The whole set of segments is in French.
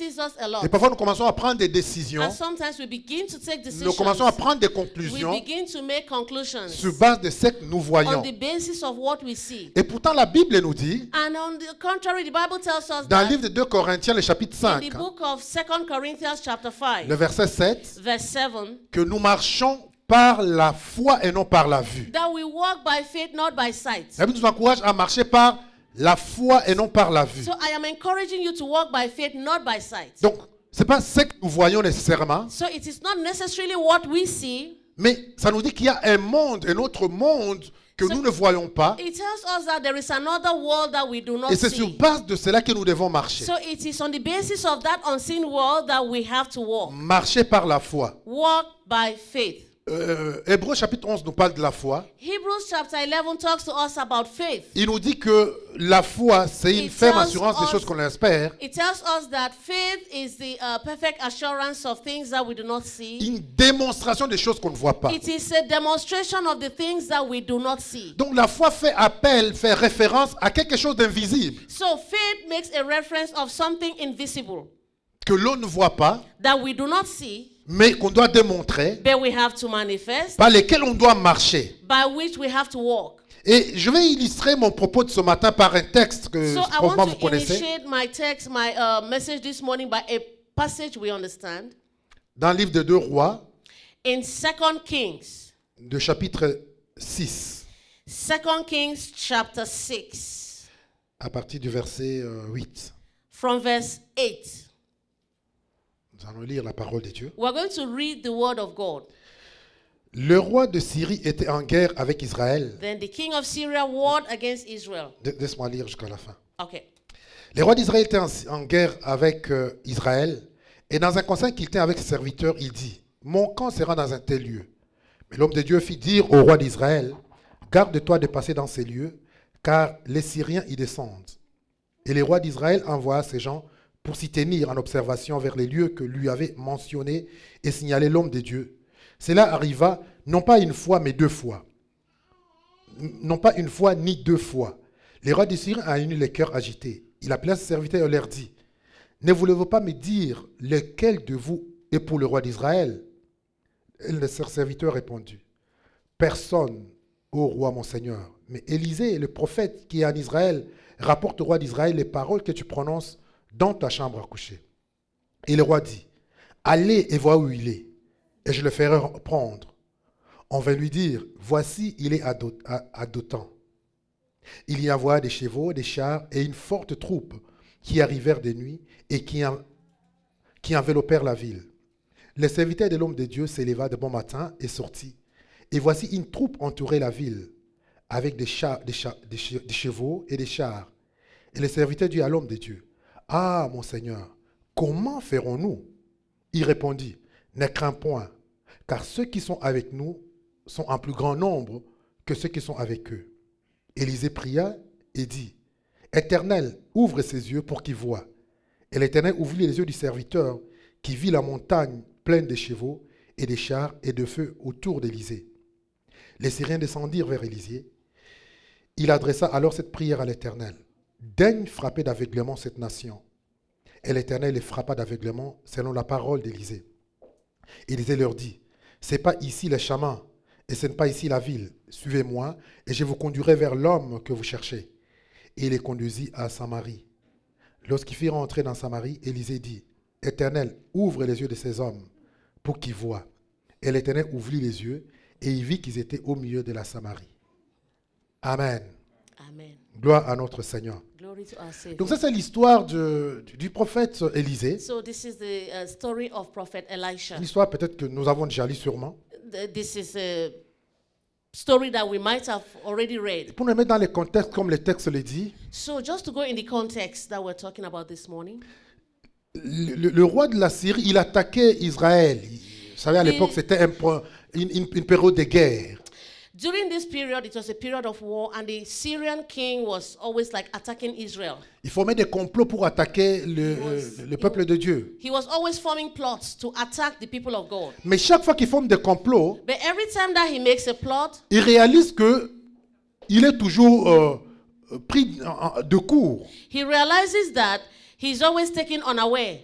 please us a lot. Et parfois, nous commençons à prendre des décisions. And sometimes we begin to take Nous decisions. commençons à prendre des We conclusions begin to make conclusions sur base de ce que nous on voyons. the basis of what we see. Et pourtant, la Bible nous dit, And on the contrary, the Bible tells us dans le that livre de 2 Corinthiens, le chapitre in 5, the book of 2 Corinthians chapter 5, le verset 7, verse 7, que nous marchons par la foi et non par la vue. that we walk by faith, not by sight. La Bible nous encourage à marcher par la foi et non par la vue. So I am encouraging you to walk by faith, not by sight. Donc, ce n'est pas ce que nous voyons nécessairement, So it is not necessarily what we see. mais ça nous dit qu'il y a un autre monde que So- nous ne voyons pas. It tells us that there is another world that we do not Et c'est sur see. base de cela que nous devons marcher. So it is on the basis of that unseen world that we have to walk. Marcher par la foi. Walk by faith. Hébreux chapitre 11 nous parle de la foi. Hebrews chapter 11 talks to us about faith. Il nous dit que la foi, c'est une It ferme tells assurance des us- choses qu'on espère. It tells us that faith is the perfect assurance of things that we do not see. Une démonstration des choses qu'on ne voit pas. It is a demonstration of the things that we do not see. Donc la foi fait référence à quelque chose d'invisible So faith makes a reference of something invisible que l'on ne voit pas, that we do not see, mais qu'on doit démontrer, but we have to manifest, par lesquels on doit marcher. by which we have to walk. Et je vais illustrer mon propos de ce matin par un texte que So I probablement want vous to connaissez. initiate my text, my message this morning by a passage we understand Dans le livre de 2 Rois, in 2 Kings. de chapitre 6, 2 Kings chapter 6 à partir du verset 8. from verse 8. Nous allons lire la parole de Dieu. We're going to read the word of God. Le roi de Syrie était en guerre avec Israël. Then the king of Syria warred against Israel. Laisse-moi lire jusqu'à la fin. Okay. Les rois d'Israël étaient en guerre avec Israël. Et dans un conseil qu'il tint avec ses serviteurs, il dit, « Mon camp sera dans un tel lieu. » Mais l'homme de Dieu fit dire au roi d'Israël, « Garde-toi de passer dans ces lieux, car les Syriens y descendent. » Et les rois d'Israël envoya ses gens pour s'y tenir en observation vers les lieux que lui avait mentionnés et signalé l'homme de Dieu. Cela arriva non pas une fois, mais 2 fois. Non pas une fois, ni 2 fois. Les rois de Syrie ont eu les cœurs agités. Il appela ses serviteurs et leur dit, « Ne voulez-vous pas me dire lequel de vous est pour le roi d'Israël ?» Et le serviteur répondit, « Personne, ô roi mon Seigneur. Mais Élisée, le prophète qui est en Israël, rapporte au roi d'Israël les paroles que tu prononces dans ta chambre à coucher. » Et le roi dit, « Allez et vois où il est, et je le ferai reprendre. » On vint lui dire, « Voici, il est à Dothan. » Il y envoya des chevaux, des chars et une forte troupe qui arrivèrent de nuit et qui enveloppèrent la ville. Le serviteur de l'homme de Dieu s'éleva de bon matin et sortit. Et voici une troupe entourait la ville avec des chevaux et des chars. Et le serviteur dit à l'homme de Dieu, « Ah, mon Seigneur, comment ferons-nous » Il répondit, « Ne crains point, car ceux qui sont avec nous sont en plus grand nombre que ceux qui sont avec eux. » Élisée pria et dit, « Éternel, ouvre ses yeux pour qu'il voie. » Et l'Éternel ouvrit les yeux du serviteur qui vit la montagne pleine de chevaux et de chars et de feu autour d'Élisée. Les Syriens descendirent vers Élisée. Il adressa alors cette prière à l'Éternel. « Daigne frapper d'aveuglement cette nation. » Et l'Éternel les frappa d'aveuglement selon la parole d'Élisée. Élisée leur dit, « Ce n'est pas ici le chemin, et ce n'est pas ici la ville. Suivez-moi, et je vous conduirai vers l'homme que vous cherchez. » Et il les conduisit à Samarie. Lorsqu'ils firent entrer dans Samarie, Élisée dit, « Éternel, ouvre les yeux de ces hommes pour qu'ils voient. » Et l'Éternel ouvrit les yeux, et il vit qu'ils étaient au milieu de la Samarie. Amen. Amen. Gloire à notre Seigneur. Glory to our Savior. Donc ça, c'est l'histoire du prophète Élisée. So this is the story of Prophet Elisha. Une histoire peut-être que nous avons déjà lu sûrement. This is a story that we might have already read. Pour nous mettre dans le contexte, comme le texte le dit, So just to go in the context that we're talking about this morning, le roi de la Syrie, il attaquait Israël. Vous savez, à l'époque, c'était une période de guerre. during this period, it was a period of war, and the Syrian king was always like attacking Israel. Il formait des complots pour attaquer le peuple de Dieu. He was always forming plots to attack the people of God. Mais chaque fois qu'il forme des complots, But every time that he makes a plot, il réalise que il est toujours pris de court. he realizes that he's always taken unaware.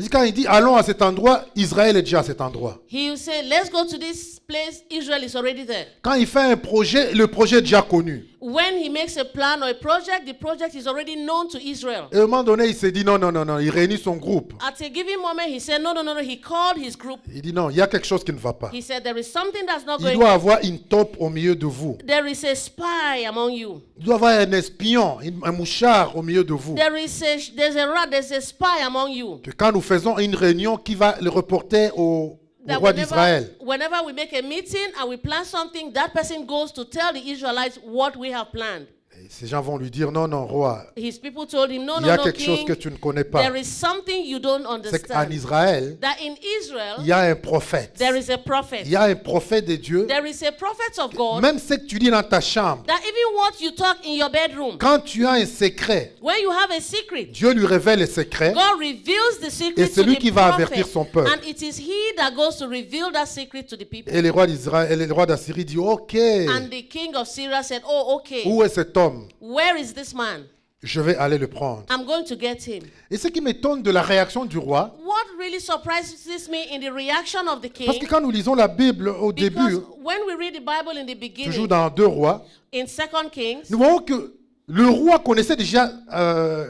Quand il dit allons à cet endroit, Israël est déjà à cet endroit. He will say, let's go to this place. Israel is already there. Quand il fait un projet, le projet est déjà connu. When he makes a plan or a project, the project is already known to Israel. Et à un moment donné, il s'est dit non, il réunit son groupe. At a given moment, he said, no. He called his group. Il dit non, il y a quelque chose qui ne va pas. He said, there is something that's not Il going doit on. avoir une taupe au milieu de vous. There is a spy among you. Il doit avoir un espion, un mouchard au milieu de vous. There's a rat, there's a spy among you. Que quand nous faisons une réunion, qui va le reporter au roi d'Israël. Whenever we make a meeting and we plan something, that person goes to tell the Israelites what we have planned. Et ces gens vont lui dire non, roi, His people told him, il y a no, quelque chose king, que tu ne connais pas. there is something you don't C'est qu'en understand. Israël, That in Israel, il y a un prophète. there is a prophet. Il y a un prophète de Dieu. There is a prophet of God. Même ce que tu dis dans ta chambre, That even what you talk in your bedroom, quand tu as un secret, when you have a secret, Dieu lui révèle les secrets. God reveals the secret Et c'est to lui the qui va prophet, avertir son peuple. and it is he that goes to reveal that secret to the people. Et le roi d'Israël, et le roi d'Assyrie dit ok, And the king of Syria said, oh, okay, où est cet homme? where is this man? Je vais aller le prendre. I'm going to get him. Et ce qui m'étonne de la réaction du roi, What really surprises me in the reaction of the parce que king, quand nous lisons la Bible au because début, when we read the Bible in the toujours beginning, dans 2 rois, in 2 Kings, nous voyons que le roi connaissait déjà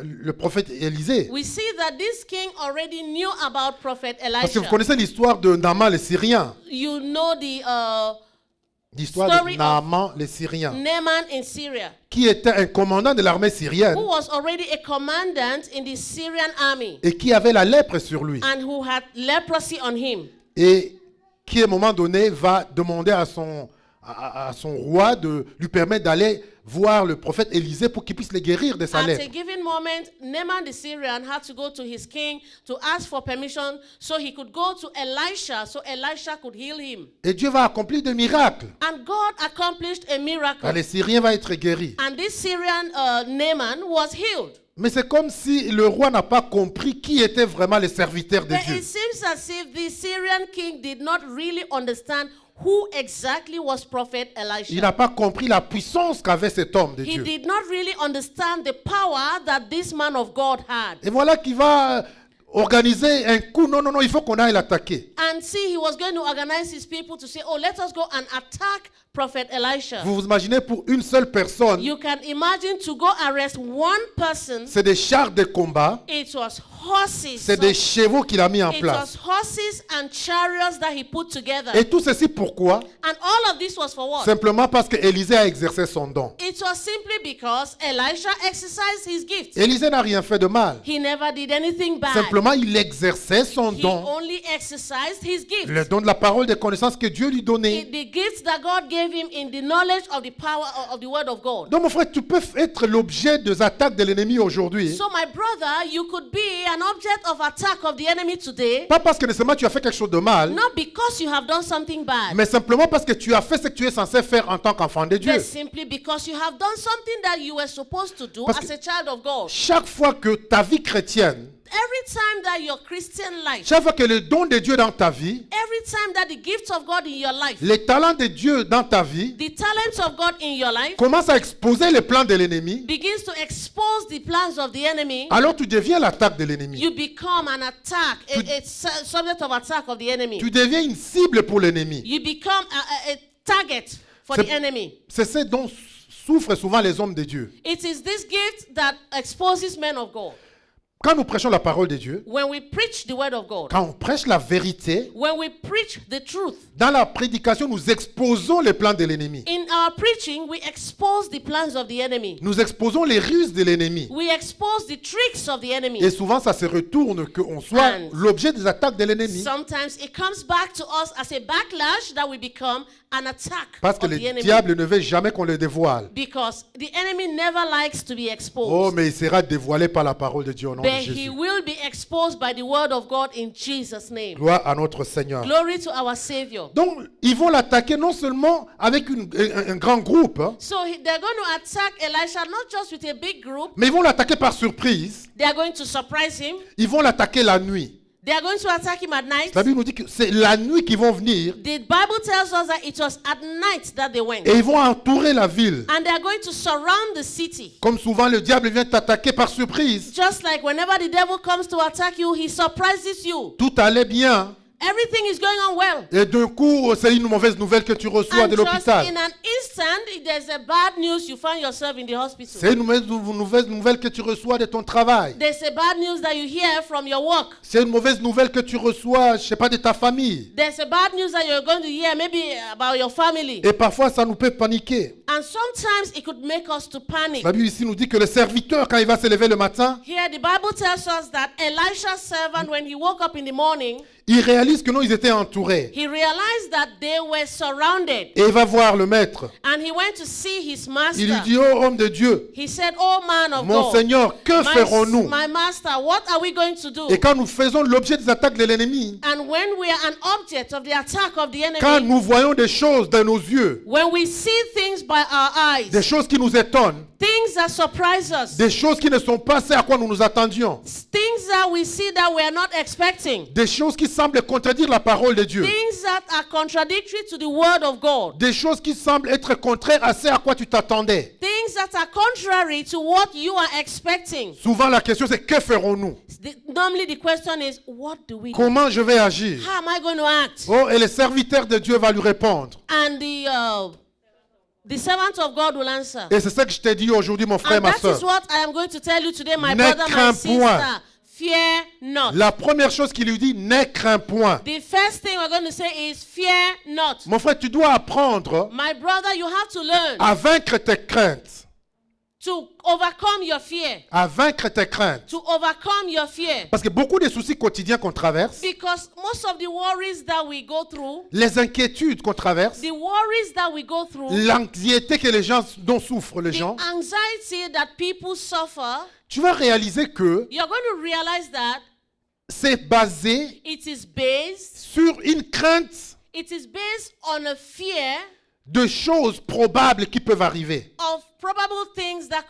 le prophète Élisée. we see that this king already knew about Prophet Parce que vous Elisha. connaissez l'histoire de Naaman le Syrien. You know the L'histoire Story de of Naaman le Syrien, Naaman in Syria, qui était un commandant de l'armée syrienne who was already a commandant in the Syrian army et qui avait la lèpre sur lui. and who had leprosy on him. Et qui, à un moment donné, va demander à son roi de lui permettre d'aller voir le prophète Élisée pour qu'il puisse les guérir de sa At a lèpre. given moment, Naaman the Syrian had to go to his king to ask for permission so he could go to Elisha so Elisha could heal him. Et Dieu va accomplir des miracles. And God accomplished a miracle. Car les Syriens vont être guéris. And this Syrian Naaman was healed. Mais c'est comme si le roi n'a pas compris qui était vraiment le serviteur de But Dieu. it seems as if the Syrian king did not really understand who exactly was Prophet Il Elisha. n'a pas compris la puissance qu'avait cet homme de He Dieu. did not really understand the power that this man of God had. Et voilà qu'il va organiser un coup. Non, il faut qu'on aille l'attaquer. And see, he was going to organize his people to say, oh, let us go and attack Prophet Elisha. Vous vous imaginez pour une seule personne, You can imagine to go arrest one person. c'est des chars de combat, It was horses. c'est des chevaux qu'il a mis en It place. was horses and chariots that he put together. Et tout ceci pourquoi? And all of this was for what? Simplement parce que Élisée a exercé son don. It was simply because Elisha exercised his gift. Élisée n'a rien fait de mal. He never did anything bad. Simplement, il exerçait son He don, only exercised his gift. le don de la parole de connaissance que Dieu lui donnait. The gifts that God gave him in the knowledge of the power of the word of God. Donc, mon frère, tu peux être l'objet des attaques de l'ennemi aujourd'hui. So my brother, you could be an object of attack of the enemy today, Pas parce que nécessairement tu as fait quelque chose de mal, not because you have done something bad, mais simplement parce que tu as fait ce que tu es censé faire en tant qu'enfant de Dieu. but simply because you have done something that you were supposed to do Parce as que- a child of God. Chaque fois que ta vie chrétienne, Every time that your Christian life, chaque fois que le don de Dieu dans ta vie, every time that the gifts of God in your life, les talents de Dieu dans ta vie, the talents of God in your life, commencent à exposer les plans de l'ennemi, begins to expose the plans of the enemy, alors tu deviens l'attaque de l'ennemi. you become an attack, a subject of attack of the enemy. Tu deviens une cible pour l'ennemi. You become a target for the enemy. C'est ce dont souffrent souvent les hommes de Dieu. It is this gift that exposes men of God. Quand nous prêchons la parole de Dieu, When we preach the word of God, quand on prêche la vérité, when we preach the truth, dans la prédication, nous exposons les plans de l'ennemi. in our preaching, we expose the plans of the enemy. Nous exposons les ruses de l'ennemi. We expose the tricks of the enemy. Et souvent, ça se retourne qu'on soit And l'objet des attaques de l'ennemi. Sometimes it comes back to us as a backlash that we become an attack Parce que of le the enemy. diable ne veut jamais qu'on le dévoile. Because the enemy never likes to be exposed. Oh, mais il sera dévoilé par la parole de Dieu au nom de But he Jésus. will be exposed by the word of God in Jesus' name. Gloire à notre Seigneur. Glory to our Savior. Donc, ils vont l'attaquer non seulement avec un grand groupe, hein, So they're going to attack Elisha not just with a big group. mais ils vont l'attaquer par surprise. They are going to surprise him. Ils vont l'attaquer la nuit. They are going to attack him at night. La Bible nous dit que c'est la nuit qu'ils vont venir The Bible tells us that it was at night that they went. et ils vont entourer la ville. And they are going to surround the city. Comme souvent le diable vient t'attaquer par surprise. Just like whenever the devil comes to attack you, he surprises you. Tout allait bien Everything is going on well. et d'un coup c'est une mauvaise nouvelle que tu reçois And de just l'hôpital. in an instant, if there's a bad news, you find yourself in the hospital. C'est une mauvaise nouvelle que tu reçois de ton travail. There's a bad news that you hear from your work. C'est une mauvaise nouvelle que tu reçois, je sais pas, de ta famille. There's a bad news that you're going to hear maybe about your family. Et parfois ça nous peut paniquer. And sometimes it could make us to panic. La Bible ici nous dit que le serviteur, quand il va se lever le matin, Here the Bible tells us that Elisha's servant, when he woke up in the morning, il réalise que non, ils étaient entourés. he realized that they were surrounded. Et il va voir le maître. And he went to see his master. Il lui dit, oh homme de Dieu, He said, "Oh man of mon God, Seigneur, que ferons-nous? my master, what are we going to do?" Et quand nous faisons l'objet des attaques de l'ennemi, And when we are an object of the attack of the quand enemy, nous voyons des choses dans nos yeux, when we see things by our eyes, des choses qui nous étonnent, things that surprise us, des choses qui ne sont pas celles à quoi nous nous attendions, things that we see that we are not expecting, des choses qui semblent contredire la parole de Dieu, things that are contradictory to the word of God, des choses qui semblent être contraires à ce à quoi tu t'attendais. things that are contrary to what you are expecting. Souvent la question c'est que ferons-nous? Normally the question is, what do we do? Comment je vais agir? How am I going to act? Oh, et le serviteur de Dieu va lui répondre. And the servant of God will answer. Et c'est ça que je t'ai dit aujourd'hui, mon frère, And ma that soeur. is what I am going to tell you today, my Ne brother, my crains sister. point. Fear not. La première chose qu'il lui dit, ne crains point. The first thing we're going to say is fear not. Mon frère, tu dois apprendre My brother, you have to learn à vaincre tes craintes. to overcome your fear. À vaincre tes craintes. To overcome your fear. Parce que beaucoup des soucis quotidiens qu'on traverse, Because most of the worries that we go through, les inquiétudes qu'on traverse, the worries that we go through, l'anxiété que les gens dont souffrent les the gens, anxiety that people suffer, tu vas réaliser que you're going to realize that c'est basé it is based, sur une crainte on a fear de choses probables qui peuvent arriver. of probable things that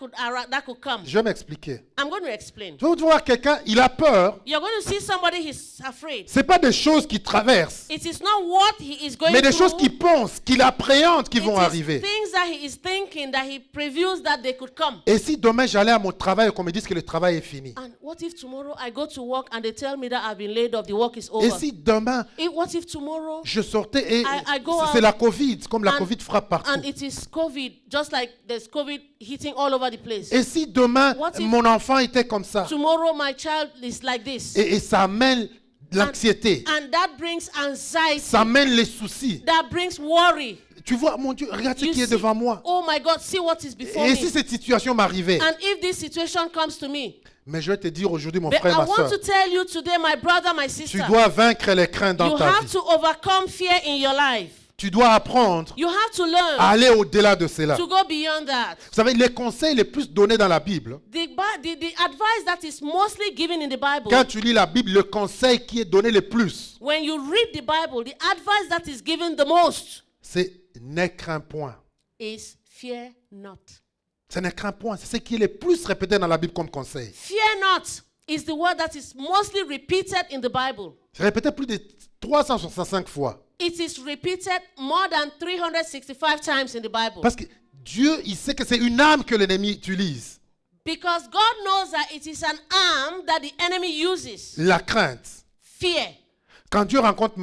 could come. Je vais m'expliquer. I'm going to explain. Tu vas voir quelqu'un, il a peur. You're going to see somebody he's afraid. C'est pas des choses qui traversent, It is not what he is going mais des through. choses qu'il pense, qu'il appréhende qui vont It is arriver. things that he is thinking that he previews that they could come. Et si demain j'allais à mon travail et qu'on me dise que le travail est fini? And what if tomorrow I go to work and they tell me that I've been laid off, the work is Et over? si demain What if tomorrow je sortais et I go c'est out la Covid, comme la and- Covid frappe partout. and it is COVID, just like there's COVID hitting all over the place? Et si demain What if- mon enfant était comme ça? Tomorrow my child is like this. Et ça amène l'anxiété, And that brings anxiety. ça amène les soucis. That brings worry. Tu vois, mon Dieu, regarde ce You qui est see- devant moi. Oh my God, see what is before Et me. si cette situation m'arrivait? And if this situation comes to me, Mais je vais te dire aujourd'hui, mon but frère, I ma want soeur, to tell you today, my brother, my tu sister, dois vaincre les craintes dans you ta have vie. to overcome fear in your life. Tu dois apprendre You have to à learn aller au-delà de cela. to go beyond that. Vous savez, les conseils les plus donnés dans la Bible, The advice that is mostly given in the Bible, quand tu lis la Bible, le conseil qui est donné le plus, when you read the Bible, the advice that is given the most c'est ne crains point. is fear not. Ce n'est qu'un point. C'est ce qui est le plus répété dans la Bible comme conseil. Fear not is the word that is mostly repeated in the Bible. C'est répété plus de 365 fois. It is repeated more than 365 times in the Bible. Parce que Dieu, il sait que c'est une âme que l'ennemi utilise. Because God knows that it is an arm that the enemy uses. La crainte. Fear. Quand Dieu rencontre,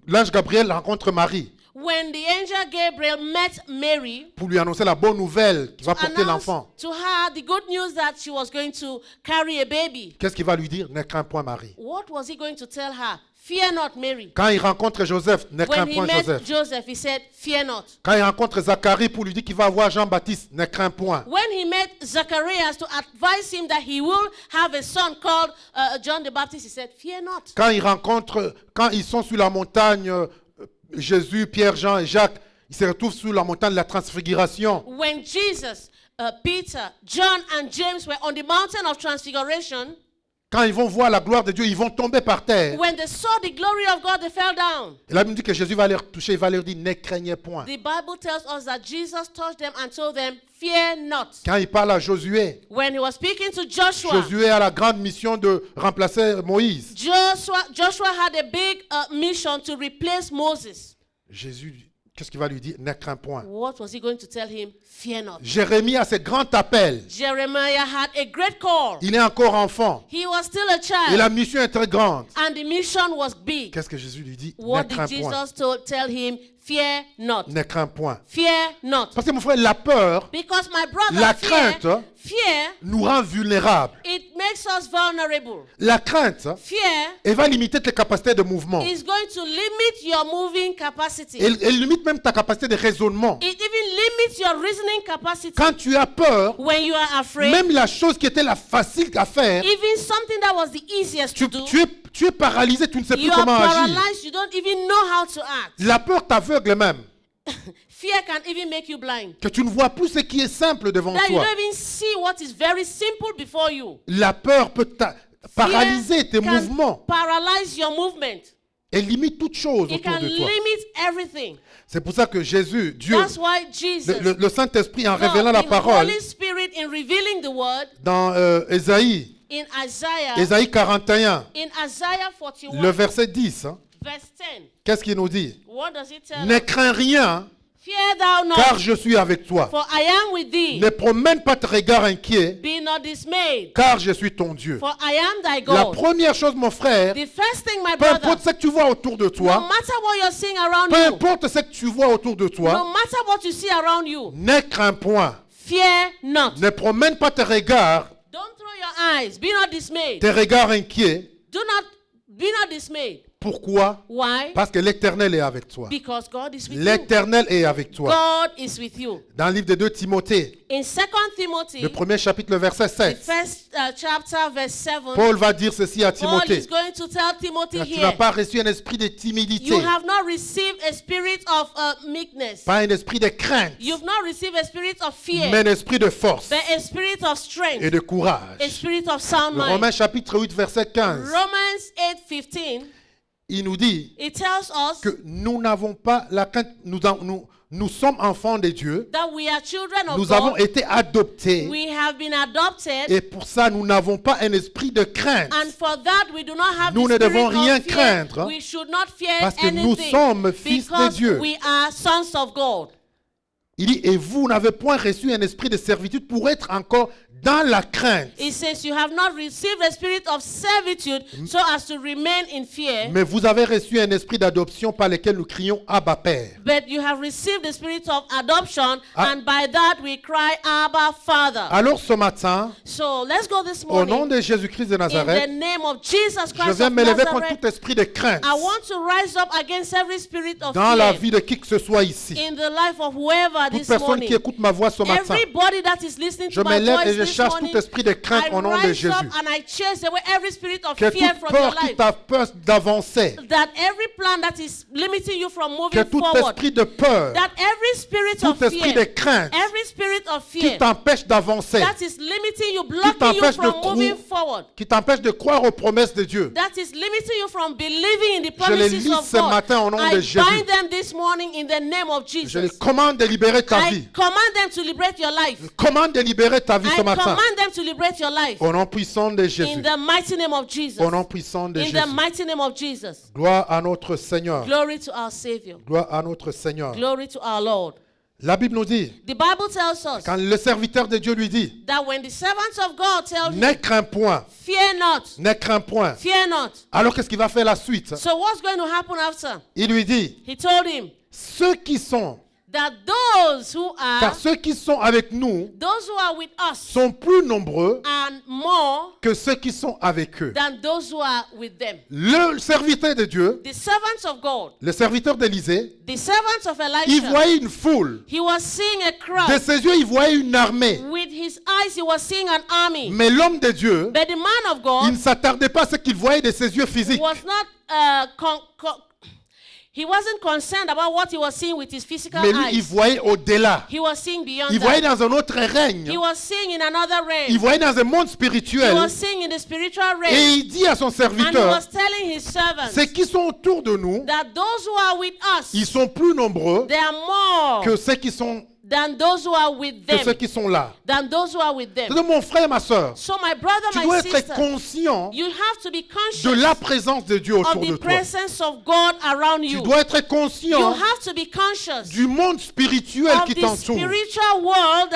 l'ange Gabriel rencontre Marie When the angel Gabriel met Mary pour lui annoncer la bonne nouvelle qui va porter announced l'enfant, to her the good news that she was going to carry a baby, qu'est-ce qu'il va lui dire? Ne crains point Marie. what was he going to tell her? Fear not, Mary. Quand il rencontre Joseph, ne crains When he point met Joseph. Joseph, he said, fear not. Quand il rencontre Zacharie pour lui dire qu'il va avoir Jean-Baptiste, ne crains point. When he met Zacharias to advise him that he will have a son called John the Baptist, he said, fear not. Quand ils sont sur la montagne, Jésus, Pierre, Jean et Jacques, ils se retrouvent sur la montagne de la transfiguration. When Jesus, Peter, John, and James were on the mountain of transfiguration, Quand ils vont voir la gloire de Dieu, ils vont tomber par terre. When they saw the glory of God, they fell down. Et la Bible dit que Jésus va les toucher, il va leur dire, ne craignez point. The Bible tells us that Jesus touched them and told them, fear not. Quand il parle à Josué, When he was speaking to Joshua, Josué a la grande mission de remplacer Moïse. Joshua had a big mission to replace Moses. Jésus, qu'est-ce qu'il va lui dire? Ne crains point. What was he going to tell him? Fear not. Jérémie a ce grand appel. Jeremiah had a great call. Il est encore enfant. He was still a Et child. la mission est très grande. And the mission was big. Qu'est-ce que Jésus lui dit? Ne What did crains point. Jesus tell him? Fear not. Ne crains point. Fear not. Parce que mon frère, la peur Because my brother, La fear, crainte. fear, nous rend vulnérables. it makes us vulnerable. La crainte, Fear elle va limiter tes capacités de mouvement. is going to limit your moving capacity. Elle limite même ta capacité de raisonnement. It even limits your reasoning capacity. Quand tu as peur, When you are afraid, même la chose qui était la facile à faire, even something that was the easiest to do, tu es paralysé, tu ne sais plus you are comment agir. paralyzed, you don't even know how to act. La peur t'aveugle même, Fear can even make you blind. que tu ne vois plus ce qui est simple devant That you toi. don't even see what is very simple before you. La peur peut paralyser tes Fear can mouvements. paralyze your movement. Elle limite toute chose It autour can de toi. limit everything. C'est pour ça que Jésus, Dieu, That's why Jesus, le Saint-Esprit, en God, révélant la the parole, Holy Spirit, in revealing the word, dans Ésaïe, in Isaiah, Ésaïe 41, in Isaiah 41, le verset 10, hein, verse 10, qu'est-ce qu'il nous dit? what does it tell Ne us? crains rien, Fear thou not, car je suis avec toi. for I am with thee. Ne promène pas tes regards inquiets, Be not dismayed, car je suis ton Dieu. for I am thy La God. première chose, mon frère, The first thing, my peu brother, importe ce que tu vois autour de no toi, matter what you're seeing around peu you, importe ce que tu vois autour de no toi, matter what you see around you, ne crains point. fear not. Ne promène pas tes regards Don't throw your eyes. Be not dismayed. inquiets. Be not dismayed. Pourquoi? Why? Parce que l'Éternel est avec toi. Because God is with you. L'Éternel est avec toi. God is with you. Dans le livre de 2 Timothée, In 2 Timothy, le premier chapitre, le verset the 7, first chapter, verse 7, Paul va dire ceci à Paul Timothée. is going to tell Timothy Tu n'as here, pas reçu un esprit de timidité, you have not received a spirit of meekness. pas un esprit de crainte, You've not received a spirit of fear, mais un esprit de force but a spirit of strength, et de courage. a spirit of sound mind. Romains chapitre 8, verset 15, Romans 8:15, il nous dit it tells us que nous n'avons pas la crainte, nous sommes enfants de Dieu, that we are children of nous avons God. été adoptés We have been adopted, et pour ça nous n'avons pas un esprit de crainte and for that we do not have Nous the ne spirit devons of rien fear. craindre, We should not fear parce que nous anything, sommes fils de because Dieu. we are sons of God. Il dit, et vous n'avez point reçu un esprit de servitude pour être encore dans la crainte. It says you have not received a spirit of servitude so as to remain in fear, Mais vous avez reçu un esprit d'adoption par lequel nous crions Abba Père. but you have received the spirit of adoption, Ah. and by that we cry, Abba, Father. Alors ce matin, So let's go this au nom morning de Jésus-Christ de in the Nazareth, name of Jesus je Christ viens of me lever contre Nazareth. tout esprit de crainte I want to rise up against every spirit of dans la fear vie de qui que ce soit ici. in the life of whoever Toute this personne morning. qui écoute ma voix ce matin, Everybody that is listening je to me my lève voice et je this chasse morning, tout esprit de crainte I au nom de rise Jésus. up and I chase away every spirit of Que fear toute from your peur qui life. t'a peur d'avancer, That every plan that is limiting you from que moving tout forward, esprit de peur, that every spirit tout of esprit de fear, crainte every spirit of qui fear t'empêche d'avancer, that is limiting you, blocking you t'empêche de from moving forward, qui t'empêche de croire aux promesses de Dieu. that is limiting you from believing in the Je les promises lis of ce God. matin au nom I de Jésus. bind them this morning in the name of Je les Jesus. commande de libérer ta I vie. command them to liberate your life. Commande de libérer ta vie I ce matin. command them to liberate your life. Au nom puissant de In Jésus. the mighty name of Jesus. Au nom puissant de In Jésus. the mighty name of Jesus. Gloire à notre Seigneur. Glory to our Savior. Gloire à notre Seigneur. Glory to our Lord. La Bible nous dit, The Bible tells us quand le serviteur de Dieu lui dit, that when the servants of God tell ne him, crains point, fear not, ne crains point. fear not. Alors qu'est-ce qu'il va faire la suite? So what's going to happen after? Il lui dit, He told him ceux qui sont, that those who car are, ceux qui sont avec nous those who are with us sont plus nombreux and more que ceux qui sont avec eux. than those who are with them. Le serviteur de Dieu, The servants of God, le serviteur d'Élysée, the servants of il Elisha, voyait une foule. he was seeing a De crowd. ses yeux, il voyait une armée. With his eyes, he was seeing an army. Mais l'homme de Dieu, But the man of il ne God s'attardait pas à ce qu'il voyait de ses yeux physiques. was not He wasn't concerned about what he was seeing with his physical Mais lui, il eyes. voyait au-delà. He was seeing beyond Il voyait that. dans un autre He règne. was seeing in another Il realm. voyait dans un monde He spirituel. was seeing in the spiritual realm. Et il dit à son And he serviteur, was telling his servants ceux qui sont autour de nous, that those who are with us, ils sont plus nombreux they are more que ceux qui sont, than those who are with que ceux them. qui sont là. Than those who are with them. C'est-à-dire, mon frère, ma soeur, So my brother, tu my dois être sister, conscient you have to be de conscious la présence de Dieu of autour de the toi. presence of God around Tu you. dois être You conscient have to be conscious du monde spirituel of qui the t'entoure. spiritual world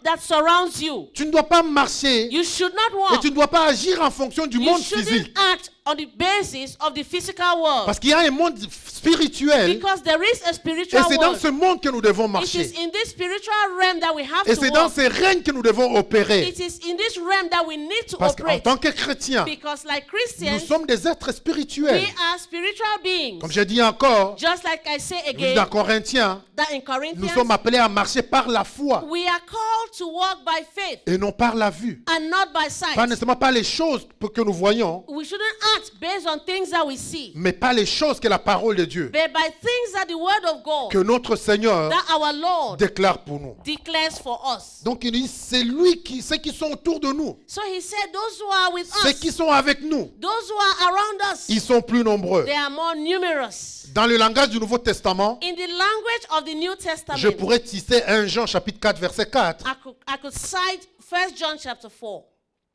that surrounds you. Tu ne dois pas marcher You should not et walk. tu ne dois pas agir en fonction du You monde shouldn't physique. act on the basis of the physical world. Parce qu'il y a un monde spirituel Because there is a et spiritual c'est dans world. ce monde que nous devons It marcher. is in this spiritual realm that we have Et to c'est dans walk. ces règnes que nous devons opérer. It is in this realm that we need to Parce qu'en operate. tant que chrétiens, Because like nous Christians, sommes des êtres we spirituels. are spiritual beings. Comme je dis encore, Just like I say nous again, dans Corinthiens, that in nous Corinthians, sommes appelés à marcher par la foi we are called to walk by faith et non par la vue. and not by sight. Pas nécessairement par les choses que nous voyons, We shouldn't act based on things that we see, mais pas les choses que la parole de Dieu, but by things that the word of God, que notre Seigneur that our Lord déclare pour nous. declares for us. Donc il dit, c'est lui qui, ceux qui sont autour de nous, So he said, those who are with ceux us, qui sont avec nous, those who are around us, ils sont plus nombreux. they are more numerous. Dans le langage du Nouveau Testament, In the language of the New Testament, je pourrais citer 1 Jean chapitre 4 verset 4. I could cite 1 John chapter 4.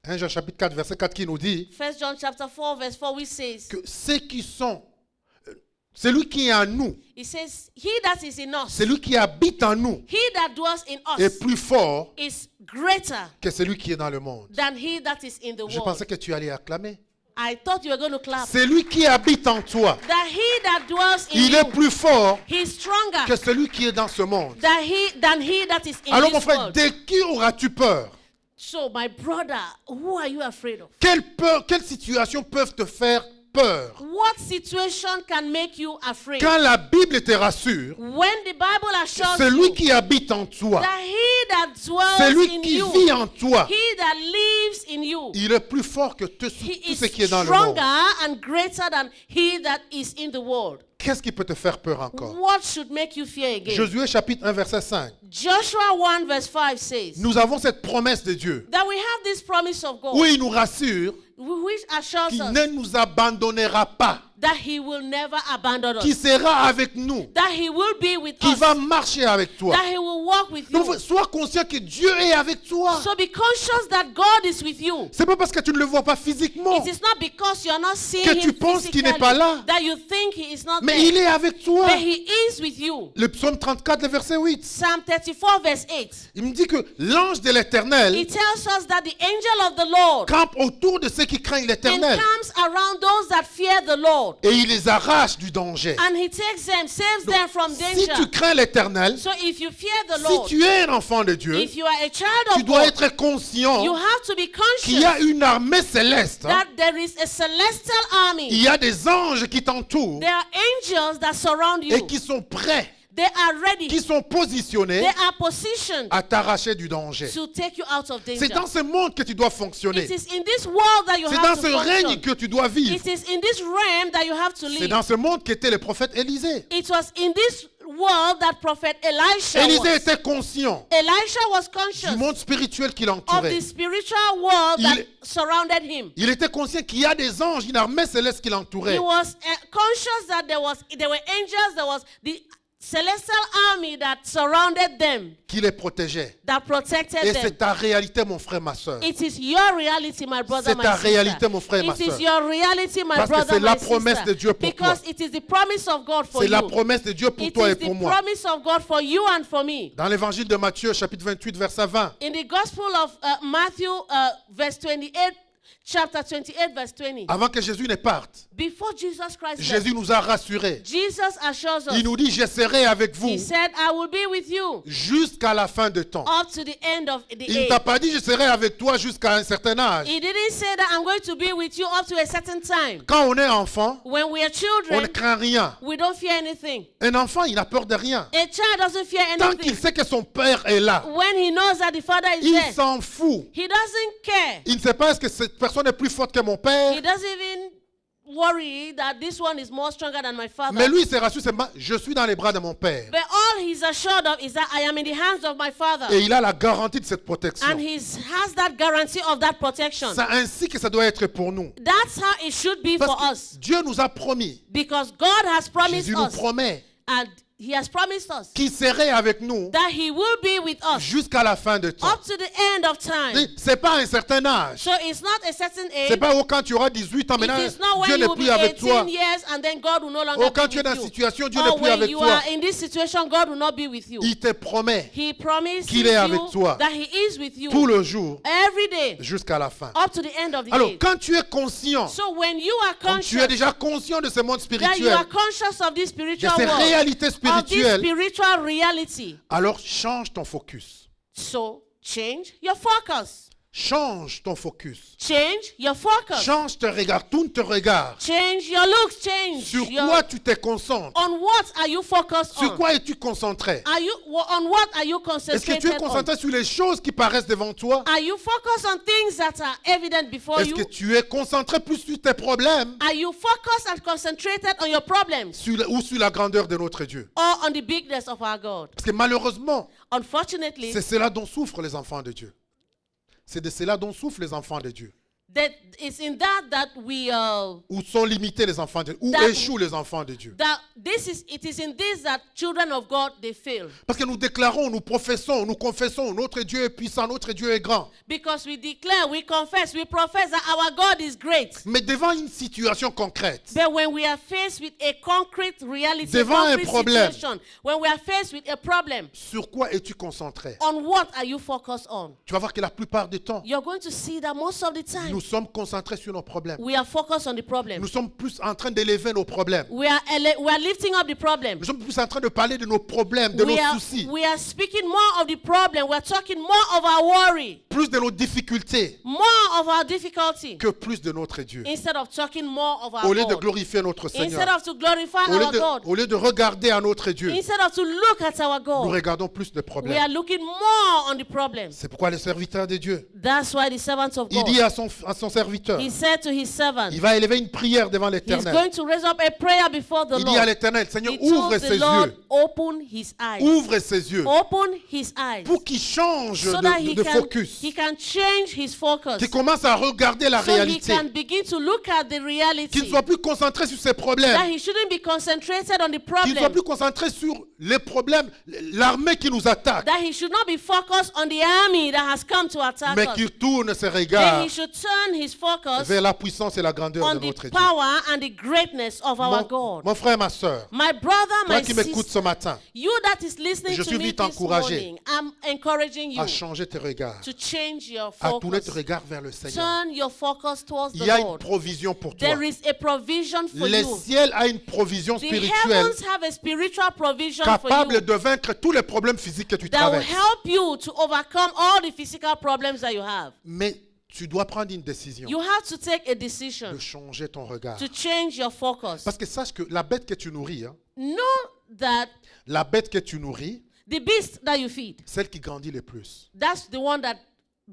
1 Jean chapitre 4 verset 4 qui nous dit 1 John chapter 4 verse 4, which says, que ceux qui sont, celui qui est en nous, it says, he that is in us, celui qui habite en nous he that dwells in est us plus fort is greater que celui qui est dans le monde. than he that is in the Je world. pensais que tu allais acclamer. I thought you were going to clap. Celui qui habite en toi, That he that dwells in il you, est plus fort he is stronger que celui qui est dans ce monde. than he that is in Alors mon this frère, world. de qui auras-tu peur? So my brother, who are you afraid of? Quelles situations peuvent te faire peur? What situation can make you afraid? Quand la Bible te rassure, When the Bible assures celui you qui habite en toi, that he that dwells celui in qui you, vit en toi, he that lives in you, il est plus fort que tout he ce is qui est dans le monde. stronger and greater than he that is in the world. Qu'est-ce qui peut te faire peur encore? What should make you fear again? Josué chapitre 1 verset 5. Joshua 1 verse 5 says Nous avons cette promesse de Dieu that we have this promise of God où il nous rassure which assures qu'il us ne nous abandonnera pas, that he will never abandon qu'il us, sera avec nous, that he will be with qu'il us, va marcher avec toi. that he will walk with Donc you. sois conscient que Dieu est avec toi. So be conscious that God is with you. C'est pas parce que tu ne le vois pas physiquement, It is not because you're not seeing que him tu penses qu'il n'est physically pas là. that you think he is not mais there, il est avec toi. but he is with you. Le psaume 34, le verset 8. Psalm 34 verse 8. Il me dit que l'ange de l'Éternel It tells us that the angel of the Lord campe autour de ceux qui craignent l'Éternel encamps around those that fear the Lord, et il les arrache du danger. and he takes them, saves them from Si danger. tu crains l'Éternel, So if you fear the si Lord, tu es un enfant de Dieu, if you are a child tu of dois God, être conscient you have to be qu'il y a conscious une armée céleste. that there is a celestial Il army. y a des anges qui t'entourent There are angels that surround et you. qui sont prêts, They are ready. qui sont positionnés They are positioned à t'arracher du danger. to take you out of C'est danger. dans ce monde que tu dois It fonctionner. is in this world that you C'est dans have ce to règne function. que tu dois vivre. It is in this realm that you have to C'est live. dans ce monde qu'était le prophète Élisée. It was in this world that prophet Elisha Élisée was. était conscient Elisha was du conscious monde spirituel qui of l'entourait. the spiritual world that Il- surrounded him. Il était conscient qu'il y a des anges, une armée céleste qui He l'entourait. was conscious that there were angels, there was the celestial army that surrounded them, Qui les protégeait. that protected Et them. c'est ta réalité, mon frère, ma soeur. It is your reality, my brother, C'est my ta sister. réalité, mon frère et ma It is sœur. your reality, my Parce que brother, c'est la my promesse sister. de Dieu pour Because toi. it is the promise of God for C'est you. la promesse de Dieu pour It toi is et pour the moi. promise of God for you and for me. Dans l'évangile de Matthieu, chapitre 28, verset 20, In the Gospel of Matthew, verse 28, chapter 28, verse 20. avant que Jésus ne parte, Before Jesus Christ Jésus left, nous a rassurés. Jesus assures us. Il nous dit, je serai avec vous He said, I will be with you jusqu'à la fin de temps. up to the end of the Il ne age. t'a pas dit, je serai avec toi jusqu'à un certain âge. He didn't say that I'm going to be with you up to a certain time. Quand on est enfant, When we are on ne children, craint rien. we don't fear anything. Un enfant, il n'a peur de rien. A child doesn't fear Tant qu'il anything. sait que son père est là, When he knows that the father is il there, s'en fout. he doesn't care. Il ne sait pas est-ce que cette personne est plus forte que mon père. He doesn't even worry that this one is more stronger than my father. Mais lui, il s'est rassuré seulement, je suis dans les bras de mon père. But all he's assured of is that I am in the hands of my father. Et il a la garantie de cette protection. And he has that guarantee of that protection. C'est ainsi que ça doit être pour nous. That's how it should be Parce for que us. Dieu nous a promis, Because God has promised Jésus nous us. promet And he has promised us qu'il serait avec nous that he will be with us jusqu'à la fin de temps. up to the end of time. C'est pas un certain âge. So it's not a certain age. C'est pas quand tu auras 18 ans, maintenant It is not Dieu when n'est you will plus be avec 18 toi. years and then God will no longer Ou quand be tu es dans with une you. situation, Dieu n'est Or plus when avec you toi. are in this situation, God will not be with you. Il te promet He promised qu'il est avec you toi that he is with you tout le jour every day jusqu'à la fin. up to the end of the Alors, day. quand tu es conscient, So when you are quand tu es conscious déjà conscient de ce monde that you spirituel, are conscious of this de spiritual ces world, réalités of this spirituelles, spiritual reality, alors change ton focus. so change your focus. Change ton focus. Change your focus. Change ton regard, tourne ton regard. Change your looks. Change Sur your, quoi tu te concentres? on what are you focused Sur on? quoi es-tu concentré? Are you on what are you Est-ce que tu es concentrated on? concentré sur les choses qui paraissent devant toi? Are you focused on things that are evident before Est-ce you? que tu es concentré plus sur tes problèmes Are you focused and concentrated on your problems ou sur la grandeur de notre Dieu? or on the bigness of our God? Parce que malheureusement, Unfortunately, c'est cela dont souffrent les enfants de Dieu. C'est de cela dont souffrent les enfants de Dieu. that it's in that we Où sont limités les enfants de Dieu? Où That- échouent les enfants de Dieu? that it is in this that children of God they fail, Parce que nous déclarons, nous professons, nous confessons, notre Dieu est puissant, notre Dieu est grand. because we declare, we confess, we profess that our God is great. Mais devant une situation concrète, But when we are faced with a concrete reality, Devant un concrete problème. situation, when we are faced with a problem, sur quoi es-tu concentré? on what are you focused on? Tu vas voir que la plupart du temps, You're going to see that most of the time nous sommes concentrés sur nos problèmes. we are focused on the problem. Nous sommes plus en train d'élever nos problèmes. We are lifting up the problem. Nous sommes plus en train de parler de nos problèmes, de nos soucis, We are speaking more of the problem. We are talking more of our worry, plus de nos difficultés more of our difficulty, que plus de notre Dieu. instead of talking more of Au our lieu de God. glorifier notre Instead Seigneur, of to glorify au lieu our God. au lieu de regarder à notre Dieu, Instead of to look at our nous God. regardons plus de We are problèmes. looking more on the problem. C'est pourquoi les serviteurs de Dieu, That's why the servant of il God, dit à son serviteur, he said to his servant, il va élever une prière devant he's l'Éternel. going to raise up a prayer before the Il dit à Lord. l'Éternel, Seigneur, He ouvre told the ses Lord, yeux, open his eyes. ouvre ses yeux, Open his eyes. pour qu'il change So that de focus, he can change his focus. qu'il commence à regarder la So he réalité, can begin to look at the qu'il ne reality. soit plus concentré sur ses That problèmes, he shouldn't be concentrated on the qu'il ne soit problem. plus concentré sur les problèmes, l'armée qui nous attaque, That he should not be focused on the army that has come to attack mais us. qu'il tourne ses Then regards he should turn his focus vers la puissance et la grandeur on de the notre Dieu. power and the greatness of our God. Mon frère, ma soeur, My brother, toi my qui m'écoutes sister, ce matin, you that is listening Je to suis me vite this encouragé morning, I'm encouraging you à changer tes regards, to change your à tourner tes focus. regards vers le Seigneur. Turn your focus towards Il the y a une Lord. provision pour toi. There is a provision for Le you. ciel a une provision The spirituelle heavens have a spiritual provision for capable you de vaincre tous les problèmes physiques que tu that will traverses. help you to overcome all the physical problems that you have. Mais tu dois prendre une décision You have to take a de decision changer ton regard. to change your focus. Parce que sache que la bête que tu nourris, Know that la bête que tu nourris, the beast that you feed, celle qui grandit le plus, that's the one that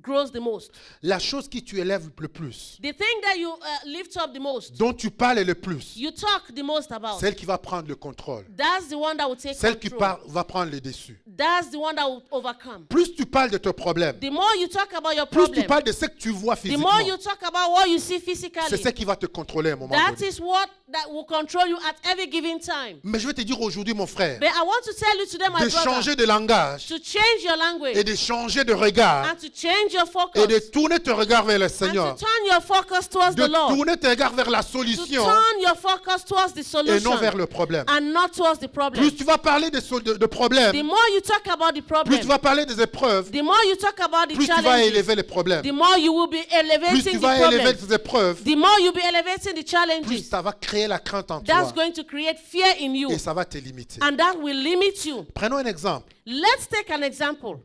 grows the most. la chose qui tu élèves le plus, The thing that you lift up the most, dont tu parles le plus, you talk the most about. celle qui va prendre le contrôle, That's the one that will take celle qui control. va prendre le dessus. That's the one that will overcome. Plus tu parles de tes problèmes, The more you talk about your plus tu problem, parles de ce que tu vois the physiquement, more you talk about what you see c'est physically. ce qui va te contrôler à un moment That donné. is what that will control you at every given time. Mais je vais te dire aujourd'hui, mon frère, But I want to tell you today, my de brother, changer de langage to change your et language de changer de regard and to change your et de focus tourner ton regard vers le and Seigneur, to turn your focus towards de the Lord, tourner ton regard vers la to solution turn your focus towards the et non vers solution le problème. and not towards the problem. Plus tu vas parler de problèmes, The more you talk about the plus problem, tu vas parler des épreuves, the more you talk about the plus tu vas challenges, élever les problèmes. the more you will be Plus elevating tu the vas élever problem. ces épreuves, The more you'll be elevating the plus challenges, ça va créer la crainte en that's toi going to create fear in you, et ça va te limiter. and that will limit you. Prenons un exemple. Let's take an example.